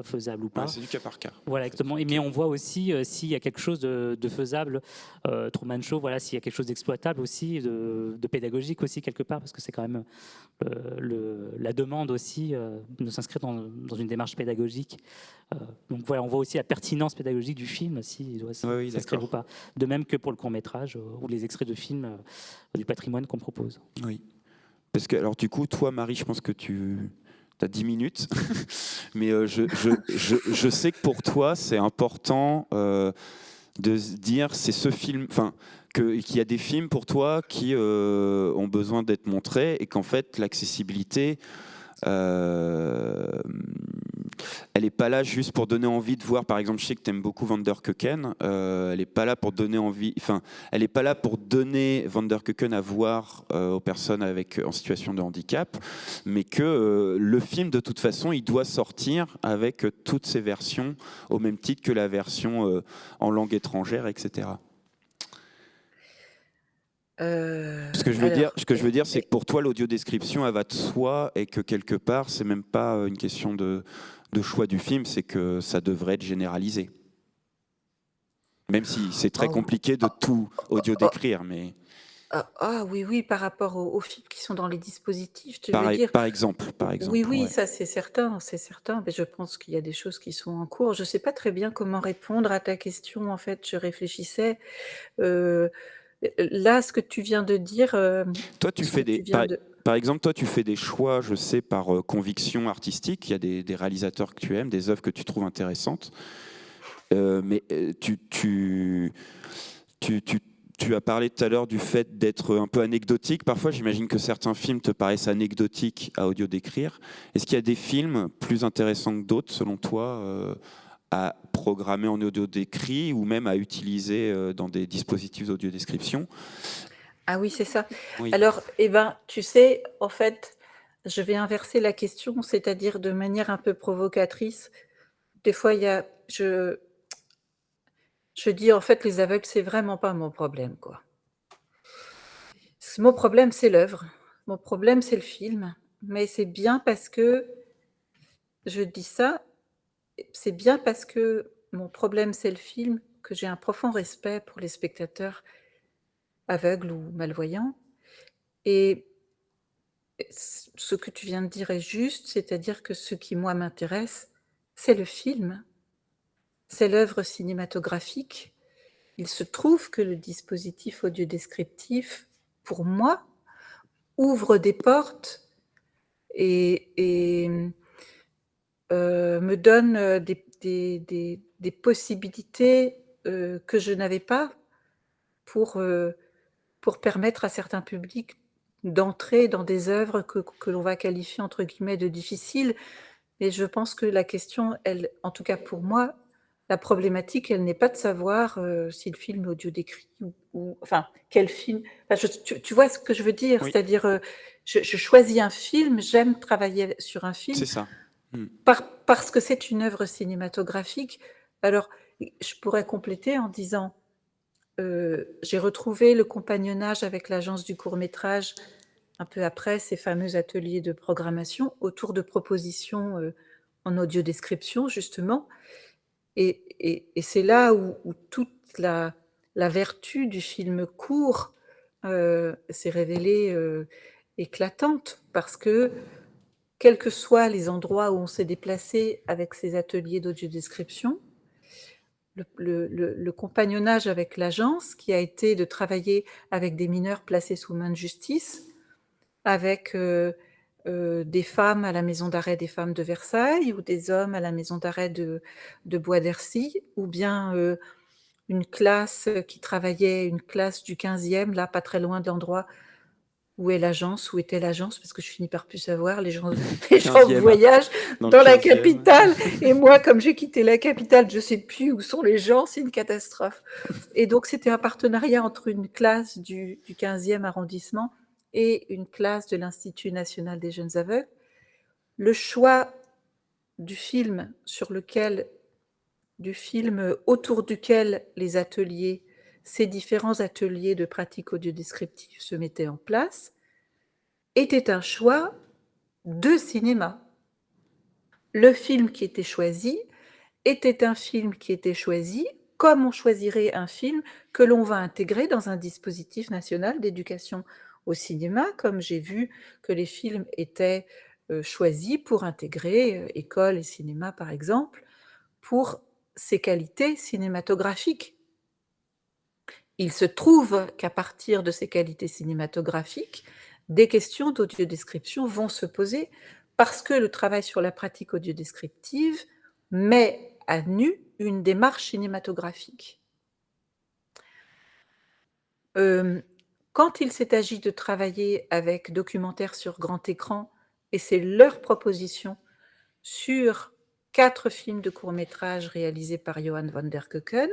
faisable ou pas. Ouais, c'est du cas par cas. Voilà, exactement. Mais on voit aussi s'il y a quelque chose de faisable, Truman Show, voilà, s'il y a quelque chose d'exploitable aussi, de pédagogique aussi quelque part, parce que c'est quand même la demande aussi de s'inscrire dans une démarche pédagogique. Donc voilà, on voit aussi la pertinence pédagogique du film, s'il doit s'inscrire ou pas. De même que pour le court-métrage ou les extraits de films du patrimoine qu'on propose. Oui. Parce que, alors du coup, toi, Marie, je pense que tu as 10 minutes. Mais je sais que pour toi, c'est important de se dire, c'est ce film... qu'il y a des films pour toi qui ont besoin d'être montrés et qu'en fait l'accessibilité elle elle est pas là juste pour donner envie de voir. Par exemple, je sais que tu aimes beaucoup Van der Keuken. Elle est pas là pour donner envie. Enfin, elle est pas là pour donner Van der Keuken à voir aux personnes en situation de handicap, mais que le film, de toute façon, il doit sortir avec toutes ses versions, au même titre que la version en langue étrangère, etc. Alors, Ce que je veux dire, c'est que pour toi, l'audiodescription, elle va de soi et que quelque part, c'est même pas une question de choix du film, c'est que ça devrait être généralisé. Même si c'est très oh, compliqué de tout oh, oh, audio-décrire, mais oui, oui, par rapport aux films qui sont dans les dispositifs, tu veux dire? par Oui, exemple, oui, ouais. ça c'est certain, c'est certain. Mais je pense qu'il y a des choses qui sont en cours. Je ne sais pas très bien comment répondre à ta question, en fait. Je réfléchissais. Heu, là, ce que tu viens de dire, Toi, tu ce que fais tu viens de par exemple, toi, tu fais des choix, je sais, par conviction artistique. Il y a des réalisateurs que tu aimes, des œuvres que tu trouves intéressantes. Mais tu, tu, tu as parlé tout à l'heure du fait d'être un peu anecdotique. Parfois, j'imagine que certains films te paraissent anecdotiques à audio décrire. Est-ce qu'il y a des films plus intéressants que d'autres, selon toi, à programmer en audio décrit ou même à utiliser dans des dispositifs d'audio description? Ah oui, c'est ça. Oui, Alors, eh ben, tu sais, en fait, je vais inverser la question, c'est-à-dire de manière un peu provocatrice. Des fois, il y a je dis: «En fait, les aveugles, c'est vraiment pas mon problème, quoi». Mon problème, c'est l'œuvre. Mon problème, c'est le film. Mais c'est bien parce que je dis ça, c'est bien parce que mon problème, c'est le film, que j'ai un profond respect pour les spectateurs aveugles ou malvoyants et ce que tu viens de dire est juste, c'est-à-dire que ce qui, moi, m'intéresse, c'est le film, c'est l'œuvre cinématographique. Il se trouve que le dispositif audiodescriptif, pour moi, ouvre des portes et me donne, des possibilités, que je n'avais pas pour, pour permettre à certains publics d'entrer dans des œuvres que l'on va qualifier entre guillemets de «difficiles». Mais je pense que la question, elle en tout cas pour moi, la problématique, elle n'est pas de savoir, si le film est audio décrit ou enfin quel film enfin tu vois ce que je veux dire? oui, C'est-à-dire, je choisis un film, j'aime travailler sur un film c'est ça. Hmm. parce que c'est une œuvre cinématographique. Alors, je pourrais compléter en disant, j'ai retrouvé le compagnonnage avec l'Agence du court-métrage un peu après ces fameux ateliers de programmation autour de propositions, en audiodescription justement et c'est là où toute la vertu du film court, s'est révélée, éclatante parce que, quels que soient les endroits où on s'est déplacé avec ces ateliers d'audiodescription, le compagnonnage avec l'agence qui a été de travailler avec des mineurs placés sous main de justice, avec, des femmes à la maison d'arrêt des femmes de Versailles ou des hommes à la maison d'arrêt de Bois-d'Ercy ou bien, une classe du 15e, là, pas très loin de l'endroit où était l'agence? Parce que je finis par plus savoir, les gens les gens 15e, voyagent dans le dans la 15e. capitale et moi, comme j'ai quitté la capitale, je sais plus où sont les gens, c'est une catastrophe et donc c'était un partenariat entre une classe du 15e arrondissement et une classe de l'Institut national des jeunes aveugles. Le choix du film autour duquel ces différents ateliers de pratique audiodescriptive se mettaient en place, était un choix de cinéma. Le film qui était choisi était un film qui était choisi comme on choisirait un film que l'on va intégrer dans un dispositif national d'éducation au cinéma, comme j'ai vu que les films étaient, choisis pour intégrer, école et cinéma par exemple, pour ses qualités cinématographiques. Il se trouve qu'à partir de ces qualités cinématographiques, des questions d'audiodescription vont se poser parce que le travail sur la pratique audiodescriptive met à nu une démarche cinématographique. Hem, Quand il s'est agi de travailler avec Documentaire sur grand écran et c'est leur proposition sur 4 films de court-métrage réalisés par Johan van der Keuken.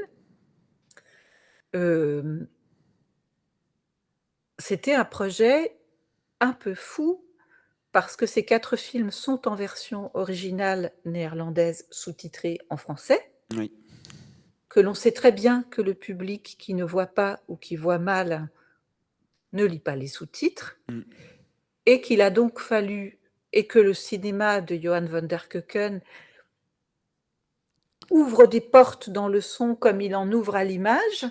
C'était un projet un peu fou parce que ces 4 films sont en version originale néerlandaise sous-titrée en français, Oui. que l'on sait très bien que le public qui ne voit pas ou qui voit mal ne lit pas les sous-titres, Mm. et qu'il a donc fallu, et que le cinéma de Johan van der Keuken ouvre des portes dans le son comme il en ouvre à l'image,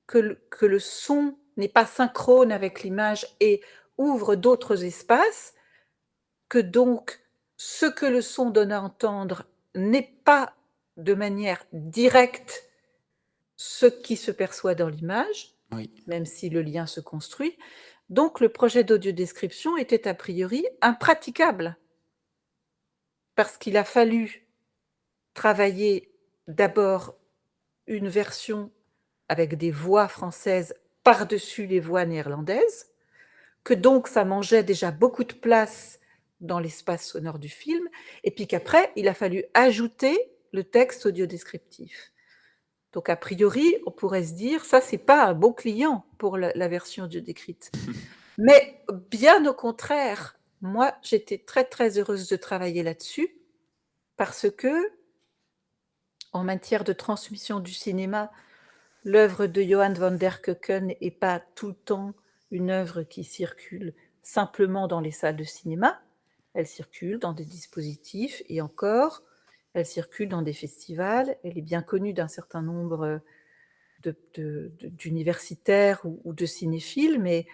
que le son n'est pas synchrone avec l'image et ouvre d'autres espaces, que donc ce que le son donne à entendre n'est pas de manière directe ce qui se perçoit dans l'image, Oui. même si le lien se construit. Donc le projet d'audiodescription était a priori impraticable, parce qu'il a fallu travailler d'abord une version avec des voix françaises par-dessus les voix néerlandaises, que donc ça mangeait déjà beaucoup de place dans l'espace sonore du film, et puis qu'après, il a fallu ajouter le texte audio-descriptif. Donc a priori, on pourrait se dire, ça, c'est pas un bon client pour la version audio décrite. Mais bien au contraire, moi, j'étais très, très heureuse de travailler là-dessus, parce que, en matière de transmission du cinéma, l'œuvre de Johan van der Keuken n'est pas tout le temps une œuvre qui circule simplement dans les salles de cinéma. Elle circule dans des dispositifs et encore, elle circule dans des festivals. Elle est bien connue d'un certain nombre d'universitaires ou de cinéphiles, mais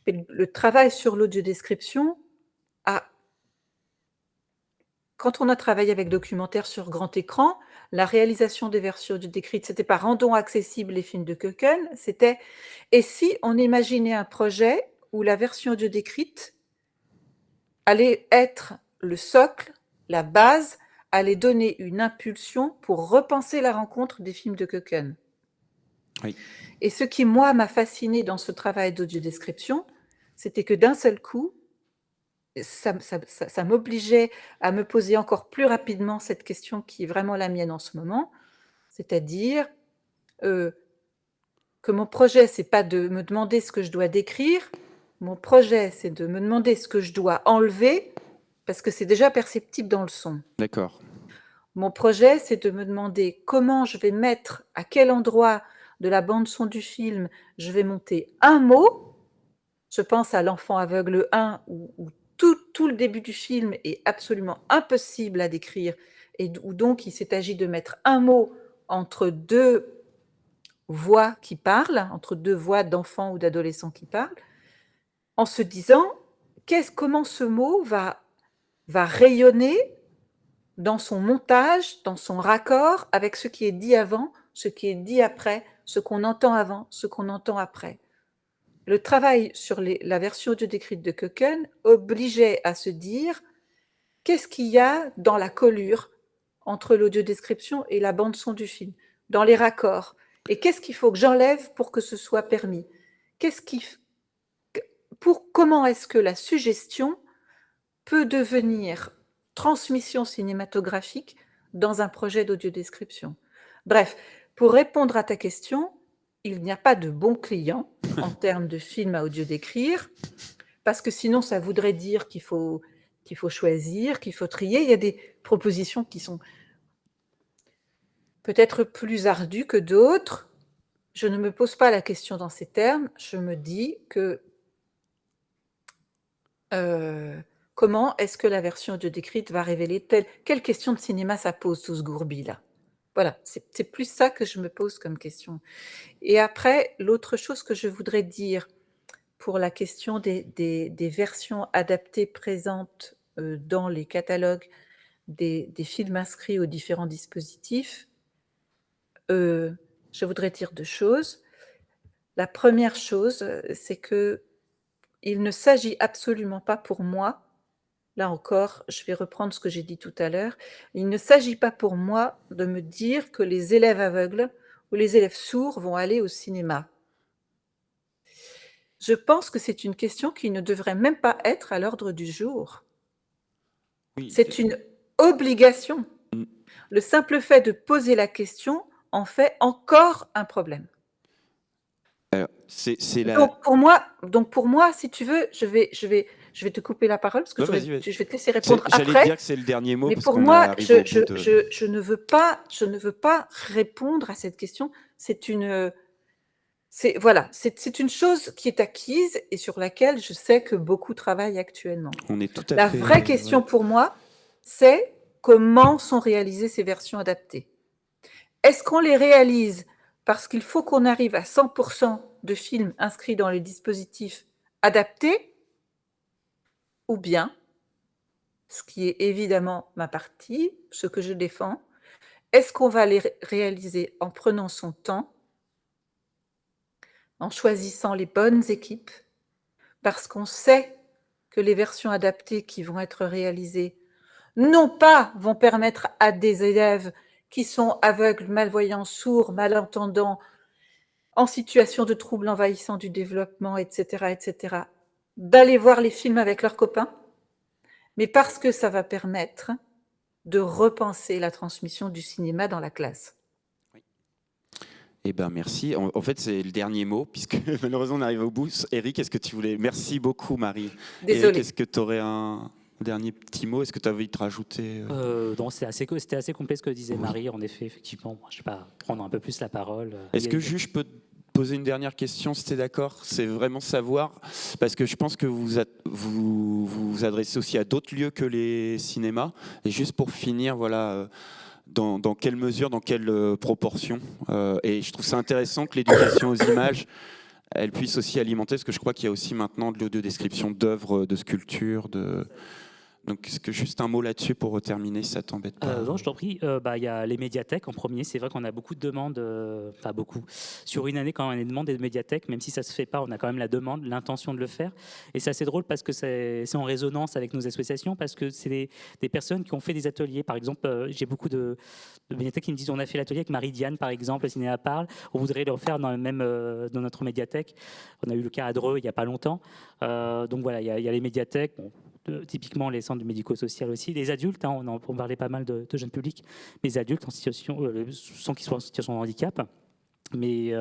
le travail sur l'audiodescription a quand on a travaillé avec documentaire sur grand écran, la réalisation des versions audio-décrites, c'était pas rendons accessibles les films de Keuken, c'était et si on imaginait un projet où la version audio-décrite allait être le socle, la base, allait donner une impulsion pour repenser la rencontre des films de Keuken. Oui. Et ce qui, moi, m'a fasciné dans ce travail d'audiodescription, c'était que d'un seul coup, ça m'obligeait à me poser encore plus rapidement cette question qui est vraiment la mienne en ce moment, c'est-à-dire que mon projet, c'est pas de me demander ce que je dois décrire, mon projet, c'est de me demander ce que je dois enlever, parce que c'est déjà perceptible dans le son. D'accord. Mon projet, c'est de me demander comment je vais mettre, à quel endroit de la bande son du film, je vais monter un mot. Je pense à L'Enfant aveugle 1 où tout le début du film est absolument impossible à décrire et où donc il s'est agi de mettre un mot entre 2 voix qui parlent, entre 2 voix d'enfants ou d'adolescents qui parlent, en se disant: comment ce mot va rayonner dans son montage, dans son raccord avec ce qui est dit avant, ce qui est dit après, ce qu'on entend avant, ce qu'on entend après. Le travail sur la version audio-décrite de Keuken obligeait à se dire qu'est-ce qu'il y a dans la collure entre l'audiodescription et la bande-son du film, dans les raccords, et qu'est-ce qu'il faut que j'enlève pour que ce soit permis. Comment est-ce que la suggestion peut devenir transmission cinématographique dans un projet d'audiodescription. Bref, pour répondre à ta question, il n'y a pas de bon client en termes de film à audio-décrire, parce que sinon ça voudrait dire qu'il faut choisir, qu'il faut trier. Il y a des propositions qui sont peut-être plus ardues que d'autres. Je ne me pose pas la question dans ces termes. Je me dis que comment est-ce que la version audio-décrite va révéler quelle question de cinéma ça pose, tout ce gourbi-là? Voilà, c'est plus ça que je me pose comme question. Et après, l'autre chose que je voudrais dire pour la question des versions adaptées présentes, dans les catalogues des films inscrits aux différents dispositifs, je voudrais dire 2 choses. La première chose, c'est qu'il ne s'agit absolument pas pour moi. Là encore, je vais reprendre ce que j'ai dit tout à l'heure. Il ne s'agit pas pour moi de me dire que les élèves aveugles ou les élèves sourds vont aller au cinéma. Je pense que c'est une question qui ne devrait même pas être à l'ordre du jour. Oui, C'est une obligation. le simple fait de poser la question en fait encore un problème. Alors, c'est la... Donc pour moi, si tu veux, je vais te couper la parole parce que Ouais, vas-y, vas-y. je vais te laisser répondre J'allais te dire après. que c'est le dernier mot Mais parce pour qu'on moi, arrive au bout de... je ne veux pas répondre à cette question. C'est une chose qui est acquise et sur laquelle je sais que beaucoup travaillent actuellement. On est tout à La fait... vraie question pour moi, c'est comment sont réalisées ces versions adaptées. Est-ce qu'on les réalise parce qu'il faut qu'on arrive à 100% de films inscrits dans les dispositifs adaptés, ou bien, ce qui est évidemment ma partie, ce que je défends, est-ce qu'on va les réaliser en prenant son temps, en choisissant les bonnes équipes, parce qu'on sait que les versions adaptées qui vont être réalisées, non pas vont permettre à des élèves qui sont aveugles, malvoyants, sourds, malentendants, en situation de troubles envahissants du développement, etc., d'aller voir les films avec leurs copains, mais parce que ça va permettre de repenser la transmission du cinéma dans la classe. Eh ben merci. En fait, c'est le dernier mot, puisque malheureusement, on arrive au bout. Eric, est-ce que tu voulais... Merci beaucoup, Marie. Désolée. Eric, est-ce que tu aurais un dernier petit mot? Est-ce que tu avais envie de te rajouter Non, c'était assez complet ce que disait Marie, en effet, effectivement. Je ne vais pas prendre un peu plus la parole. Est-ce que juste je peux te poser une dernière question, si tu es d'accord? C'est vraiment savoir, parce que je pense que vous adressez aussi à d'autres lieux que les cinémas. Et juste pour finir, voilà... Dans quelle mesure, dans quelle proportion. Et je trouve ça intéressant que l'éducation aux images, elle puisse aussi alimenter, parce que je crois qu'il y a aussi maintenant de l'audio-description d'œuvres, de sculptures, Donc, est-ce que juste un mot là-dessus pour terminer, si ça t'embête pas? Non, je t'en prie. Il y a les médiathèques en premier. C'est vrai qu'on a beaucoup de demandes, enfin beaucoup. Sur une année, quand on a des demandes des médiathèques, même si ça ne se fait pas, on a quand même la demande, l'intention de le faire. Et c'est assez drôle parce que c'est en résonance avec nos associations, parce que c'est des personnes qui ont fait des ateliers. Par exemple, j'ai beaucoup de médiathèques qui me disent on a fait l'atelier avec Marie-Diane, par exemple, le cinéma parle. On voudrait le refaire dans notre médiathèque. On a eu le cas à Dreux il n'y a pas longtemps. Donc voilà, il y a les médiathèques. Bon, typiquement les centres médico-social aussi, les adultes, on parlait pas mal de jeunes publics, mais les adultes en situation, sans qu'ils soient en situation de handicap. Mais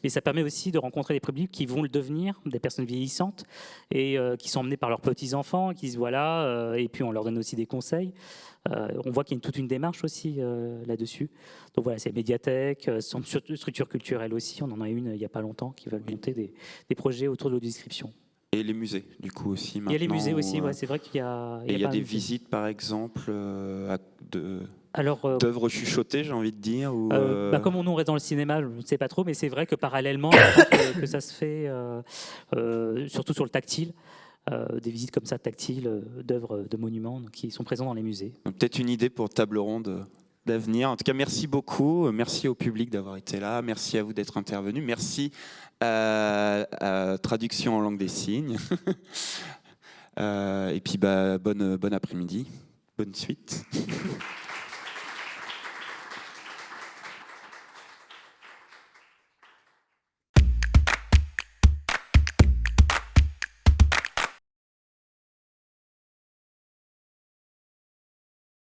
ça permet aussi de rencontrer des publics qui vont le devenir, des personnes vieillissantes, et qui sont emmenés par leurs petits-enfants, qui se voient là, et puis on leur donne aussi des conseils. On voit qu'il y a toute une démarche aussi là-dessus. Donc voilà, c'est médiathèque, structure culturelle aussi, on en a une il n'y a pas longtemps, qui veulent monter des projets autour de l'audio-description. Et les musées, du coup, aussi, maintenant. Il y a les musées aussi, ouais, c'est vrai qu'il y a... Et il y a des visites, par exemple, d'œuvres chuchotées, j'ai envie de dire ou comme on reste dans le cinéma, je ne sais pas trop, mais c'est vrai que parallèlement, je crois que ça se fait, surtout sur le tactile, des visites comme ça tactiles d'œuvres de monuments qui sont présents dans les musées. Peut-être une idée pour table ronde d'avenir. En tout cas, merci beaucoup. Merci au public d'avoir été là. Merci à vous d'être intervenus. Merci à Traduction en langue des signes. Et puis, bon après-midi. Bonne suite.